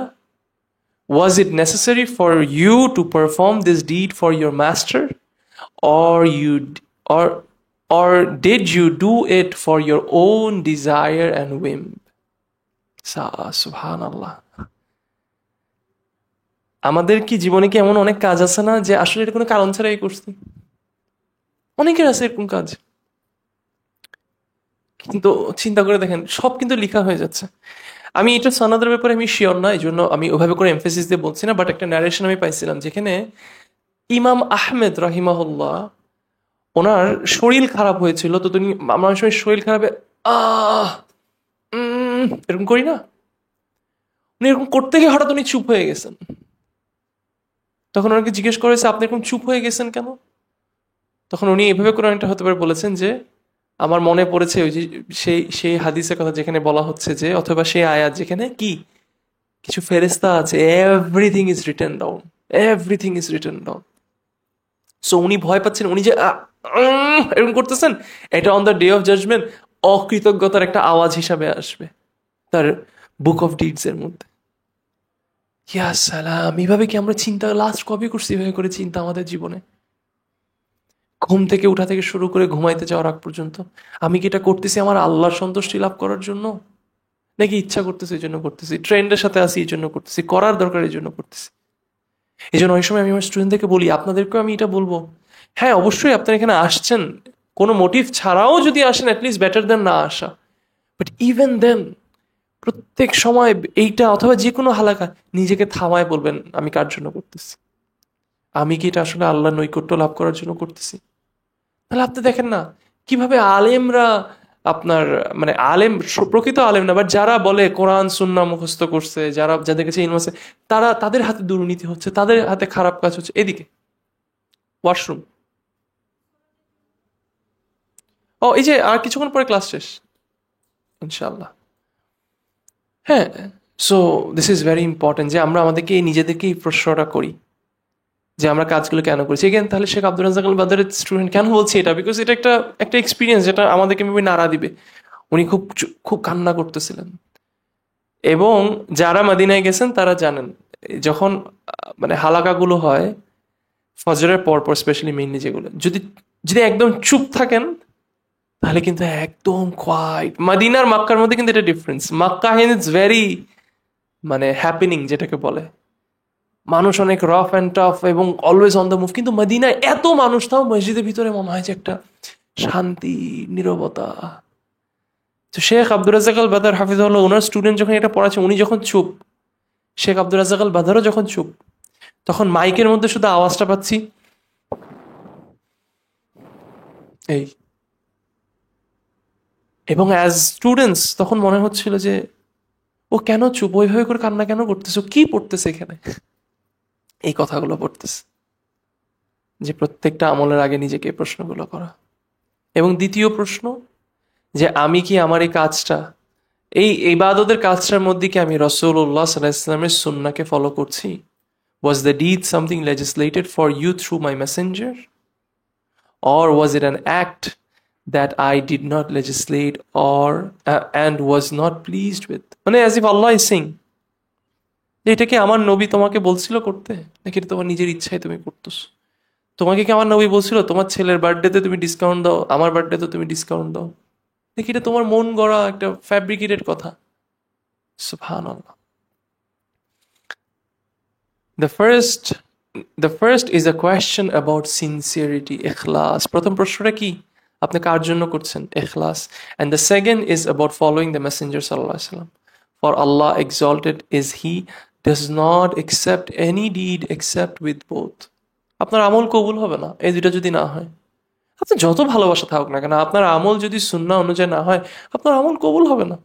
[SPEAKER 1] was it necessary for you to perform this deed for your master, or you or or did you do it for your own desire and whim? সুবহানাল্লাহ। আমাদের কি জীবনে কি এমন অনেক কাজ আছে না যে আসলে এটা কোনো কারণ ছাড়াই করছি? অনেকের আছে এরকম কাজ, কিন্তু চিন্তা করে দেখেন সব কিন্তু লেখা হয়ে যাচ্ছে। আমি এটা সনদের ব্যাপারে আমি শিওর না, এই জন্য আমি ওভাবে করে এমফেসিস দিয়ে বলছি না, বাট একটা ন্যারেশন আমি পাইছিলাম যেখানে ইমাম আহমেদ রাহিমাহুল্লাহ, ওনার শরীর খারাপ হয়েছিল। তো তিনি, আমরা অনেক সময় শরীর খারাপে আহ এরকম করি না, উনি এরকম করতে গিয়ে হঠাৎ উনি চুপ হয়ে গেছেন। তখন ওনাকে জিজ্ঞেস করেছে, আপনি এরকম চুপ হয়ে গেছেন কেন? তখন উনি এভাবে করে অনেকটা হতে পারে বলেছেন যে, আমার মনে পড়েছে ওই যে সেই সেই হাদিসের কথা যেখানে বলা হচ্ছে যে, অথবা সেই আয়াত যেখানে কি কিছু ফেরেশতা আছে, everything is written down, everything is written down. So উনি ভয় পাচ্ছেন, উনি যে এরকম করতেছেন, এটা on the day of judgement অকৃতজ্ঞতার একটা আওয়াজ হিসাবে আসবে তার বুক অফ ডিডস এর মধ্যে। ইয়া সালাম, এইভাবে কি আমরা চিন্তা লাস্ট কবে করছি এভাবে করে চিন্তা আমাদের জীবনে? ঘুম থেকে উঠা থেকে শুরু করে ঘুমাইতে যাওয়ার আগ পর্যন্ত আমি কি এটা করতেছি আমার আল্লাহর সন্তুষ্টি লাভ করার জন্য, নাকি ইচ্ছা করতেছি এই জন্য করতেছি, ট্রেন্ডের সাথে আসি এই জন্য করতেছি, করার দরকার এই জন্য করতেছি? এই জন্য অনেক সময় আমি আমার স্টুডেন্টদেরকে বলি, আপনাদেরকেও আমি এটা বলবো, হ্যাঁ অবশ্যই আপনারা এখানে আসছেন কোনো মোটিভ ছাড়াও যদি আসেন, অ্যাটলিস্ট বেটার দেন না আসা। বাট ইভেন দেন প্রত্যেক সময় এইটা অথবা যে কোনো হালাকা নিজেকে থামায় বলবেন, আমি কার জন্য করতেছি? আমি কি এটা আসলে আল্লাহর নৈকট্য লাভ করার জন্য করতেছি? তাহলে আপনি দেখেন না কিভাবে আলেমরা, আপনার মানে আলেম, প্রকৃত আলেম না, বাট যারা বলে কোরআন সুন্নাহ মুখস্থ করছে, যাদের কাছে ইলম আছে, তাদের হাতে দুর্নীতি হচ্ছে, তাদের হাতে খারাপ কাজ হচ্ছে। এদিকে ওয়াশরুম, ও এই যে আর কিছুক্ষণ পরে ক্লাস শেষ ইনশাআল্লাহ। হ্যাঁ, so this is very important যে আমরা আমাদেরকে নিজেদেরকে এই প্রশ্নটা করি যে আমরা কাজগুলো কেন করছি। এগেন তাহলে শেখ আব্দুর রাজ্জাক আল বাদরের স্টুডেন্ট কেন বলছি এটা, বিকজ এটা একটা একটা এক্সপিরিয়েন্স যেটা আমাদেরকে মেবি নাড়া দিবে। উনি খুব খুব কান্না করতেছিলেন, এবং যারা মদিনায় গেছেন তারা জানেন যখন মানে হালাকাগুলো হয় ফজরের পর পর, স্পেশালি মেইনলি যেগুলো, যদি যদি একদম চুপ থাকেন তাহলে কিন্তু একদম কোয়াইট। মদিনার মক্কার মধ্যে কিন্তু এটা ডিফারেন্স। মক্কা ইজ ভেরি মানে হ্যাপেনিং যেটাকে বলে, মানুষ অনেক রাফ অ্যান্ড টাফ এবং অলওয়েজ অন দ্য মুভ, কিন্তু মদিনায় এত মানুষ, তাও মসজিদের ভিতরে মনে হয় যে একটা শান্তি, নীরবতা। তো শেখ আব্দুর রাজ্জাক আল বাদর হাফিজাহুল্লাহ, ওনার স্টুডেন্ট যখন এটা পড়াচ্ছে, উনি যখন চুপ, শেখ আব্দুর রাজ্জাক আল বাদরও যখন চুপ, তখন মাইকের মধ্যে শুধু আওয়াজটা পাচ্ছি এই। এবং অ্যাজ স্টুডেন্টস তখন মনে হচ্ছিল যে ও কেন চুপ, ওইভাবে করে কান্না কেন করতেছে, কি পড়তেছে এখানে? এই কথাগুলো পড়তেছে, যে প্রত্যেকটা আমলের আগে নিজেকে এই প্রশ্নগুলো করা। এবং দ্বিতীয় প্রশ্ন, যে আমি কি আমার এই কাজটা, এই ইবাদতের কাজটার মধ্যে কি আমি রাসূলুল্লাহ সাল্লাল্লাহু আলাইহি ওয়াসাল্লামের সুন্নাহকে ফলো করছি? Was the deed something legislated for you through my messenger? Or was it an act that I did not legislate or and was not pleased with? মানে as if Allah is saying, যে এটা কি আমার নবী তোমাকে বলছিল করতে, নাকি এটা তোমার নিজের ইচ্ছায় তুমি করতেছ? তোমাকে কি আমার নবী বলছিল তোমার ছেলের বার্থডেতে তুমি ডিসকাউন্ট দাও, আমার বার্থডেতে তুমি ডিসকাউন্ট দাও? দেখি এটা তোমার মন গড়া একটা ফ্যাব্রিকেটেড কথা। সুবহানাল্লাহ। The first the first is a question about sincerity, ikhlas. প্রথম প্রশ্নটা কি? আপনি কার জন্য করছেন? Ikhlas. And the second is about following the Messenger sallallahu alaihi wasallam. For Allah exalted is He does not accept any deed except with both. আপনার আমল কবুল হবে না এই দুইটা যদি না হয়। আপনি যত ভালোবাসা থাকুক না কেন, আপনার আমল যদি সুন্নাহ অনুযায়ী না হয়, আপনার আমল কবুল হবে না।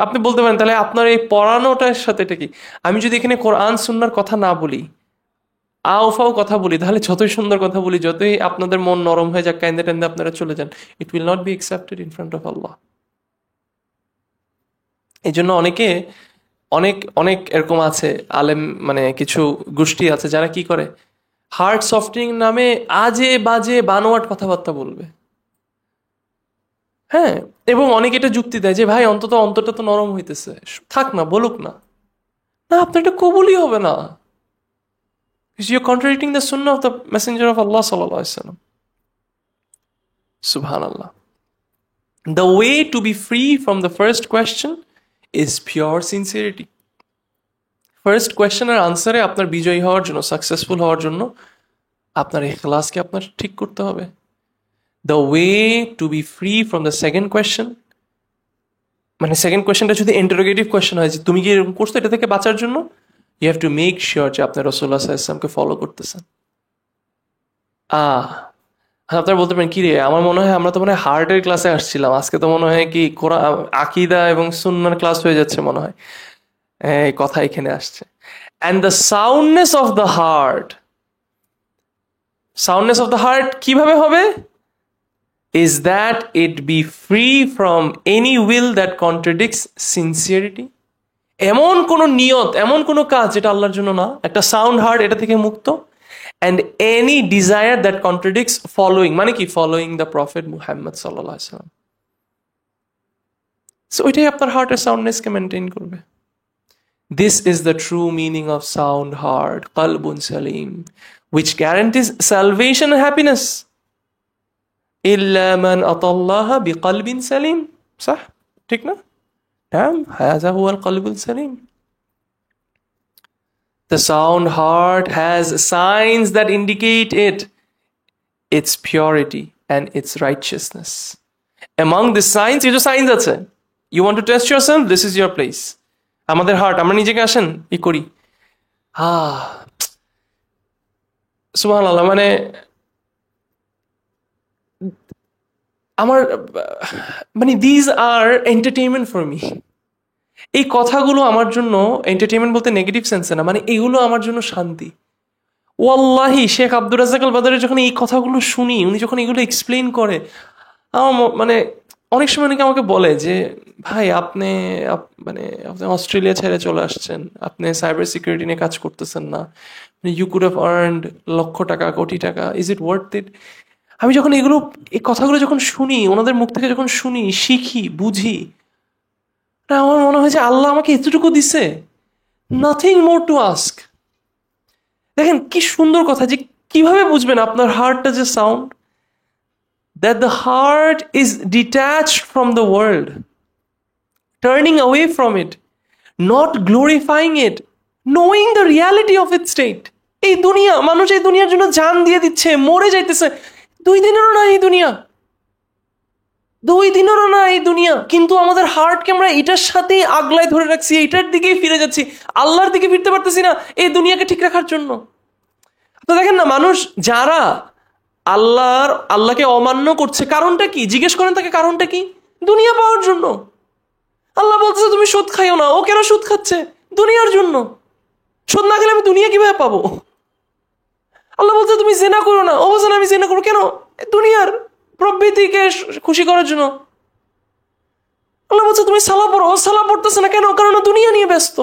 [SPEAKER 1] আপনি বলতে পারেন তাহলে আপনার এই পড়ানোটার সাথে এটা কি? আমি যদি এখানে কোরআন সুন্নাহর কথা না বলি, আউফাও কথা বলি, তাহলে যতই সুন্দর কথা বলি, যতই আপনাদের মন নরম হয়ে যাক, কান্দে টান্দে আপনারা চলে যান, it will not be accepted in front of Allah. এই জন্য অনেক অনেক এরকম আছে আলেম, মানে কিছু গোষ্ঠী আছে যারা কি করে, হার্ট সফটিং নামে আজে বাজে বানোয়াট কথাবার্তা বলবে। হ্যাঁ, এবং অনেক এটা যুক্তি দেয় যে ভাই অন্তত অন্তরটা তো নরম হইতেছে, থাক না, বলুক না। না, আপনার এটা কবুলই হবে না। You're contradicting the sunnah of the messenger of Allah sallallahu alaihi wasallam. Subhanallah. The way to be free from the first question is pure sincerity. First question এর আনসারে আপনার বিজয়ী হওয়ার জন্য, সাকসেসফুল হওয়ার জন্য আপনার ইখলাসকে আপনার ঠিক করতে হবে। The way to be free from the second question, মানে সেকেন্ড কোয়েশ্চেনটা যদি ইন্টারোগেটিভ কোয়েশ্চেন হয় যে তুমি কি এরকম করছো এটা থেকে বাঁচার জন্য, you have to make sure যে আপনি রাসূলুল্লাহ সাল্লাল্লাহু আলাইহি ওয়াসাল্লামকে ফলো করতেছেন। আপনারা বলতে পারেন কি রে, আমার মনে হয় আমরা তো মনে হয় হার্টের ক্লাসে আসছিলাম, আজকে তো মনে হয় কি কোরআন আকীদা এবং সুন্নাহর ক্লাস হয়ে যাচ্ছে মনে হয়, এই কথা এখানে আসছে। And the soundness of the heart, soundness of the heart কিভাবে হবে? Is that it be free from any will that contradicts sincerity. এমন কোন নিয়ত, এমন কোন কাজ যেটা আল্লাহর জন্য না, একটা সাউন্ড হার্ট এটা থেকে মুক্ত। And any desire that contradicts following, মানে কি, following the Prophet Muhammad sallallahu alaihi wasallam. So এটাই আপনার হার্টের সাউন্ডনেসকে মেনটেন করবে। This is the true meaning of sound heart, qalbun salim, which guarantees salvation and happiness. إلا من أتى الله بقلب سليم. صح؟ ঠিক না? نعم، هذا هو القلب السليم. The sound heart has signs that indicate its purity and its righteousness. Among the signs, কিছু signs আছে। You want to test yourself? This is your place. আমাদের heart, আমরা নিজেকে আসেন ই করি, সুবহানাল্লাহ, মানে আমার মানে these are entertainment for me. এই কথাগুলো আমার জন্য এন্টারটেইনমেন্ট বলতে নেগেটিভ সেন্সে না, মানে এগুলো আমার জন্য শান্তি। ওয়াল্লাহি শেখ আব্দুর রাজ্জাক আল বাদারের যখন এই কথাগুলো শুনি, উনি যখন এগুলো এক্সপ্লেইন করে, আমার মানে অনেক সময় অনেকে আমাকে বলে যে ভাই আপনি অস্ট্রেলিয়া ছেড়ে চলে আসছেন, আপনি সাইবার সিকিউরিটি নিয়ে কাজ করতেছেন না, ইউ কুড হ্যাভ আর্নড লক্ষ টাকা, কোটি টাকা, ইজ ইট ওয়ার্থ ইট? আমি যখন এই কথাগুলো যখন শুনি, ওনাদের মুখ থেকে যখন শুনি, শিখি, বুঝি, আমার মনে হয় যে আল্লাহ আমাকে এতটুকু দিছে, নাথিং মোর টু আস্ক। দেখেন কি সুন্দর কথা, যে কিভাবে বুঝবেন আপনার হার্টটা যে sound, that the heart is detached from the world, turning away from it, not glorifying it, knowing the reality of its state. এই দুনিয়া, মানুষ এই দুনিয়ার জন্য জান দিয়ে দিচ্ছে, মরে যাইতেছে, 2 দিনেরও না এই দুনিয়া, 2 দিনেরও না এই দুনিয়া, কিন্তু আমাদের হার্টকে আমরা এটার সাথেই আগলায় ধরে রাখছি, এটার দিকেই ফিরে যাচ্ছি, আল্লাহর দিকে ফিরতে পারতেছি না এই দুনিয়াকে ঠিক রাখার জন্য। তো দেখেন না, মানুষ যারা আল্লাহকে অমান্য করছে, কারণটা কি? জিজ্ঞেস করেন তাকে, কারণটা কি? দুনিয়া পাওয়ার জন্য। আল্লাহ বলতেছে তুমি সুদ খাইও না, ও কেন সুদ খাচ্ছে? দুনিয়ার জন্য। সুদ না খেলে আমি দুনিয়া কিভাবে পাবো? আল্লাহ বলছে তুমি জিনা করো না, ও বলছে আমি জিনা করবো কেন? দুনিয়ার প্রবৃত্তিকে খুশি করার জন্য। আল্লাহ বলছে তুমি সালাহ পড়ো, ও সালাহ পড়তেছে না কেন? কারণ দুনিয়া নিয়ে ব্যস্ত।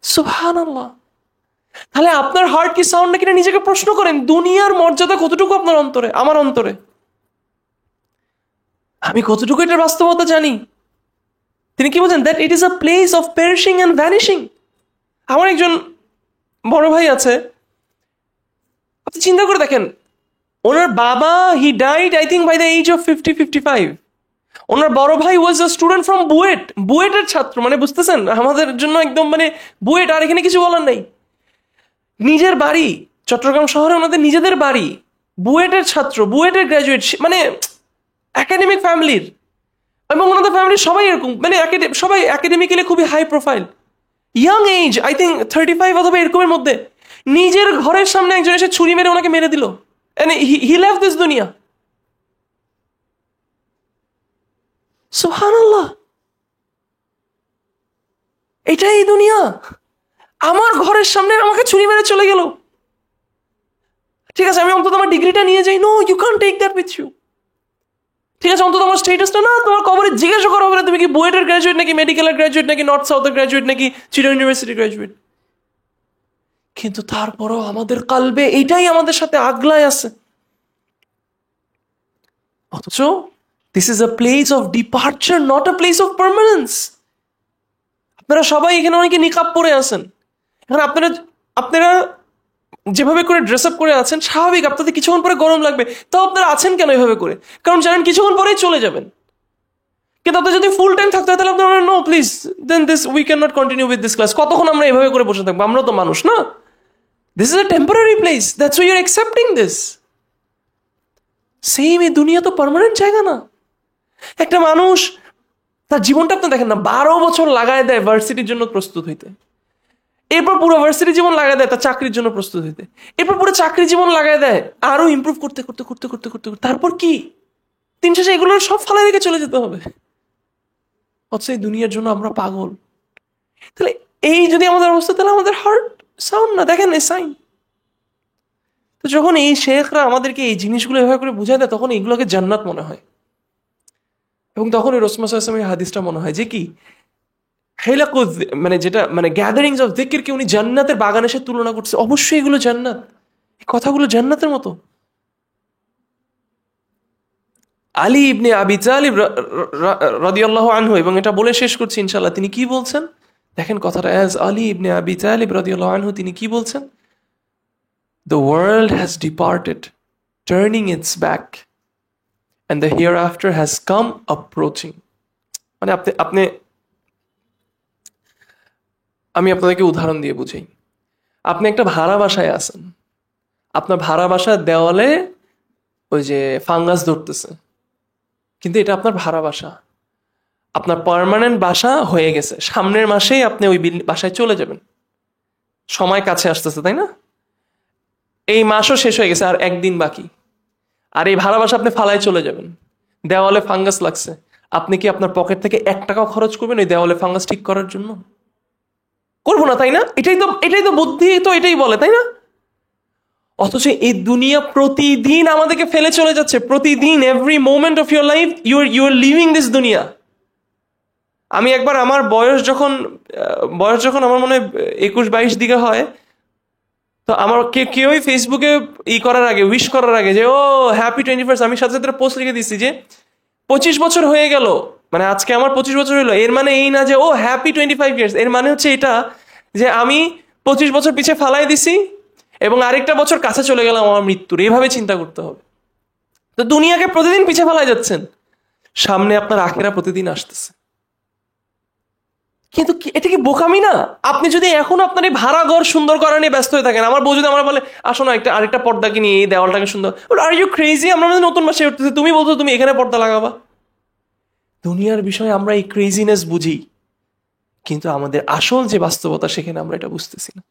[SPEAKER 1] সুবহানাল্লাহ। তাহলে আপনার হার্ট কি সাউন্ড নাকি? নিজেকে প্রশ্ন করেন, দুনিয়ার মর্যাদা কতটুকু আপনার অন্তরে, আমার অন্তরে? আমি কতটুকু এটার বাস্তবতা জানি? তিনি কি বলছেন? That it is a place of perishing and vanishing. আমার একজন বড় ভাই আছে, আপনি চিন্তা করে দেখেন, ওনার বাবা he died I think by the age of 50-55। ওনার বড় ভাই ওয়াজ আ স্টুডেন্ট ফ্রম বুয়েটের ছাত্র, মানে বুঝতেছেন আমাদের জন্য একদম মানে বুয়েট, আর এখানে কিছু বলার নেই। নিজের বাড়ি, চট্টগ্রাম শহরে ওনাদের নিজেদের বাড়ি, বুয়েটের ছাত্র, বুয়েটের গ্র্যাজুয়েট, মানে একাডেমিক ফ্যামিলির, এবং ওনাদের ফ্যামিলির সবাই এরকম, মানে সবাই একাডেমিক্যালি খুবই high profile, young age, I think 35 অথবা এরকমের মধ্যে। নিজের ঘরের সামনে একজন এসে ছুরি মেরে ওনাকে মেরে দিল, হি লেফট দিস দুনিয়া। সুবহানাল্লাহ, এটাই এই দুনিয়া। আমার ঘরের সামনে আমাকে ছুরি মেরে চলে গেল। ঠিক আছে, আমি অন্তত আমার ডিগ্রিটা নিয়ে যাই। No, you can't take that with you. ঠিক আছে, অন্তত আমার স্টেটাসটা না, তোমার কবরে জিজ্ঞাসা করা হবে না তুমি কি বুয়েটের গ্র্যাজুয়েট নাকি মেডিকেলের গ্র্যাজুয়েট নাকি নর্থ সাউথের গ্র্যাজুয়েট নাকি চিটাগং ইউনিভার্সিটি গ্র্যাজুয়েট। কিন্তু তারপরও আমাদের কালবে এইটাই আমাদের সাথে আগলায় আছে। অথচ this is a place of departure, not a place of permanence. আপনারা সবাই এখানে অনেকে নিকাব পরে আছেন, এখন আপনারা যেভাবে করে ড্রেস আপ করে আছেন, স্বাভাবিক আপনাদের কিছুক্ষণ পরে গরম লাগবে, তাও আপনারা আছেন কেন এভাবে করে? কারণ জানেন কিছুক্ষণ পরেই চলে যাবেন। কিন্তু আপনার যদি ফুল টাইম থাকতে হয় তাহলে আপনারা no please, then this we can not continue with this class. কতক্ষণ আমরা এভাবে করে বসে থাকবো? আমরা তো মানুষ না। This is a temporary place, that's why you are accepting this. Same, এই দুনিয়া তো পার্মানেন্ট জায়গা না। একটা মানুষ তার জীবনটা আপনি দেখেন না, 12 বছর লাগায় দেয় ভার্সিটির জন্য প্রস্তুত হইতে, এরপর পুরো ভার্সিটি জীবন লাগায় দেয় তার চাকরির জন্য প্রস্তুত হইতে, এরপর পুরো চাকরি জীবন লাগায় দেয় আরো ইমপ্রুভ করতে করতে করতে করতে করতে করতে, তারপর কি দিন শেষে এগুলোর সব ফালাই রেখে চলে যেতে হবে। অথচ এই দুনিয়ার জন্য আমরা পাগল। তাহলে এই যদি আমাদের অবস্থা, তাহলে আমাদের হার্ট সাউন্ড না, দেখেন এই সাইন। তো যখন এই শেখরা আমাদেরকে এই জিনিসগুলো এভাবে করে বুঝায় দেয়, তখন এইগুলোকে জান্নাত মনে হয়। এবং তখন ওই রাসূলুল্লাহ সাল্লাল্লাহু আলাইহি ওয়াসাল্লামের হাদিসটা মনে হয় যে কি, হেলাকুজ, মানে যেটা মানে গ্যাদারিংস অফ যিকিরকে উনি জান্নাতের বাগানে সে তুলনা করছে। অবশ্যই এগুলো জান্নাত, এই কথাগুলো জান্নাতের মতো। আলী ইবনে আবি তালিব রাদিয়াল্লাহু আনহু, এবং এটা বলে শেষ করছি ইনশাআল্লাহ, তিনি কি বলছেন দেখেন কথাটা। অ্যাজ আলী ইবনে আবি তালিব রাদিয়াল্লাহু আনহু, তিনি কি বলছেন? The world has departed, turning its back, and the hereafter has come approaching. মানে আপনি আমি আপনাদেরকে উদাহরণ দিয়ে বুঝাই। আপনি একটা ভাড়া বাসায় আছেন, আপনার ভাড়া বাসার দেওয়ালে ওই যে ফাঙ্গাস ধরতেছে, কিন্তু এটা আপনার ভাড়া বাসা, আপনার পার্মানেন্ট বাসা হয়ে গেছে, সামনের মাসেই আপনি ওই বাসায় চলে যাবেন, সময় কাছে আসতেছে তাই না? এই মাসও শেষ হয়ে গেছে, আর একদিন বাকি, আর এই ভাড়া বাসা আপনি ফালায় চলে যাবেন। দেওয়ালে ফাঙ্গাস লাগছে, আপনি কি আপনার পকেট থেকে 1 টাকাও খরচ করবেন ওই দেওয়ালে ফাঙ্গাস ঠিক করার জন্য? করবো না, তাই না? এটাই তো বুদ্ধি, তো এটাই বলে, তাই না? অথচ এই দুনিয়া প্রতিদিন আমাদেরকে ফেলে চলে যাচ্ছে, প্রতিদিন, every moment of your life you are living this দুনিয়া। আমি একবার আমার বয়স যখন আমার মনে হয় 21-22 দিকে হয়, তো আমার কেউই ফেসবুকে করার আগে, উইশ করার আগে যে ও হ্যাপি 21st, আমি সাথে সাথে পোস্ট লিখে দিচ্ছি যে 25 বছর হয়ে গেল, মানে আজকে আমার 25 বছর হলো। এর মানে এই না যে ও হ্যাপি 25 ইয়ার্স, এর মানে হচ্ছে এটা যে আমি 25 বছর পিছিয়ে ফালাই দিছি এবং আরেকটা বছর কাছে চলে গেলাম আমার মৃত্যুর। এইভাবে চিন্তা করতে হবে। তো দুনিয়াকে প্রতিদিন পিছিয়ে ফেলাই যাচ্ছেন, সামনে আপনার আখেরা প্রতিদিন আসতেছে। কিন্তু এটা কি বোকামি না? আপনি যদি এখন আপনার এই ভাড়া ঘর সুন্দর করা নিয়ে ব্যস্ত হয়ে থাকেন, আমার বউ যদি আমার বলে আসো না আরেকটা পর্দা কিনি, এই দেওয়ালটাকে সুন্দর, আর ইউ ক্রেজি, আমরা নতুন বাসায় উঠতেছি, তুমি বলছো তুমি এখানে পর্দা লাগাবা। দুনিয়ার বিষয়ে আমরা এই ক্রেজিনেস বুঝি, কিন্তু আমাদের আসল যে বাস্তবতা সেখানে আমরা এটা বুঝতেছি না।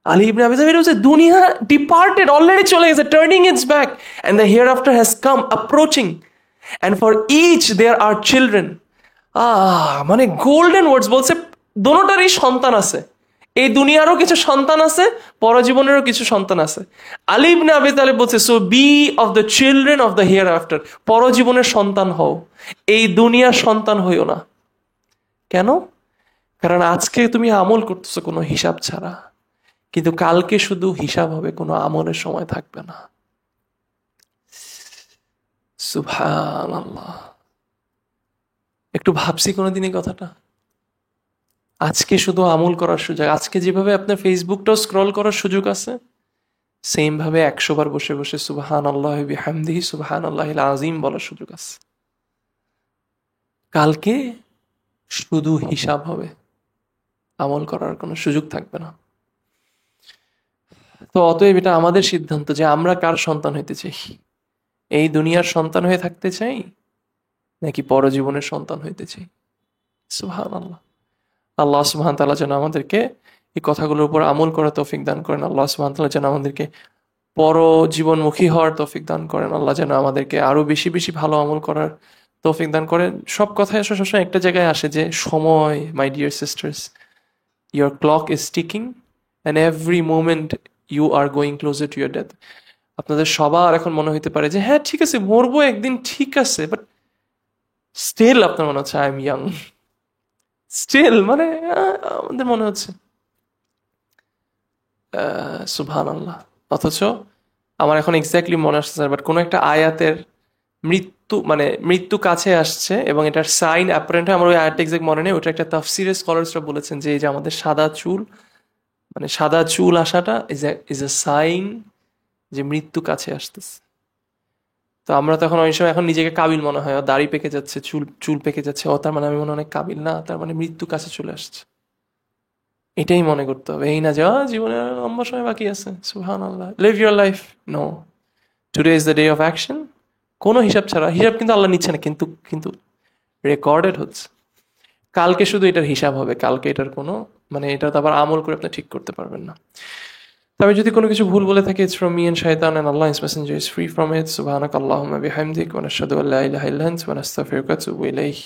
[SPEAKER 1] আলী ইবনে আবি তালিব বলছে দুনিয়া ডিপার্টেড, অলরেডি চলে গেছে, turning its back, and the hereafter has come approaching, and for each there are children. মানে গোল্ডেন ওয়ার্ডস বলছে, দোনোটারই সন্তান আছে, এই দুনিয়ারও কিছু সন্তান আছে, পরজীবনেরও কিছু সন্তান আছে। আলী ইবনে আবি তালিব বলছে so be of the children of the hereafter, পরজীবনের সন্তান হও, এই দুনিয়ার সন্তান হইও না। কেন? কারণ আজকে তুমি আমল করতেছো কোনো হিসাব ছাড়া, কিন্তু কালকে শুধু হিসাব হবে, কোনো আমলের সময় থাকবে না। সুবহানাল্লাহ। একটু ভাবছি কোনোদিন এই কথাটা। আজকে শুধু আমল করার সুযোগ, আজকে যেভাবে আপনার ফেসবুকটাও স্ক্রল করার সুযোগ আছে, সেম ভাবে 100 বার বসে বসে সুবহানাল্লাহ বিহামদিহি সুবহানাল্লাহিল আযীম বলার সুযোগ আছে। কালকে শুধু হিসাব হবে, আমল করার কোনো সুযোগ থাকবে না। তো অতএব এটা আমাদের সিদ্ধান্ত যে আমরা কার সন্তান হইতে চাই, এই দুনিয়ার সন্তান হয়ে থাকতে চাই নাকি পরজীবনের সন্তান হইতে চাই। সুবহানাল্লাহ। আল্লাহ সুবহান তাআলা যেন আমাদেরকে এই কথাগুলোর উপর আমল করার তৌফিক দান করেন। আল্লাহ সুবহান তাআলা যেন আমাদেরকে পরজীবনমুখী হওয়ার তৌফিক দান করেন। আল্লাহ যেন আমাদেরকে আরো বেশি বেশি ভালো আমল করার তৌফিক দান করেন। সব কথাই আসলে সবসময় একটা জায়গায় আসে যে সময়, my dear sisters, your clock is ticking and every moment you are going closer to your death. আপনাদের সবার এখন মনে হইতে পারে যে হ্যাঁ ঠিক আছে মরবো একদিন, ঠিক আছে, বাট স্টিল আপনার মনে হচ্ছে আই এম ইয়াং, স্টিল মানে আমাদের মনে হচ্ছে সুবহানাল্লাহ। অথচ আমার এখন এক্স্যাক্টলি মনে আসছে স্যার, বাট কোনো একটা আয়াতের মৃত্যু কাছে আসছে এবং এটার সাইন অ্যাপারেন্ট হয়, আমার ওই আয়াতটা এক্সাক্ট মনে নেই, ওটা একটা তাফসিরের স্কলার্সরা বলেছেন যে এই যে আমাদের সাদা চুল আসাটা ইজ এ সাইন যে মৃত্যু কাছে আসতেছে। তো আমরা তখন অনেক সময় এখন নিজেকে কাবিল মনে হয়, দাড়ি পেকে যাচ্ছে, চুল পেকে যাচ্ছে, তার মানে আমি মনে অনেক কাবিল, না, তার মানে মৃত্যু কাছে চলে আসছে। এটাই মনে করতে হবে, এই না যে জীবনে লম্বা সময় বাকি আছে। সুবহানাল্লাহ, live your life. No, today is the day of action. কোনো হিসাব ছাড়া, হিসাব কিন্তু আল্লাহ নিচ্ছে না, কিন্তু কিন্তু রেকর্ডেড হচ্ছে। কালকে শুধু এটার হিসাব হবে, কালকে এটার কোনো এটা তো আবার আমল করে আপনি ঠিক করতে পারবেন না। তবে যদি কোনো কিছু ভুল বলে থাকি, ইটস ফ্রম মি এন্ড শাইতান, and Allah his messenger is free from it. সুবহানাক আল্লাহুম্মা বিহামদিক ওয়া নাশহাদু আল্লা ইলাহা ইল্লা আনতা ওয়া নাস্তাগফিরুকা ওয়া নাতুবু ইলাইক।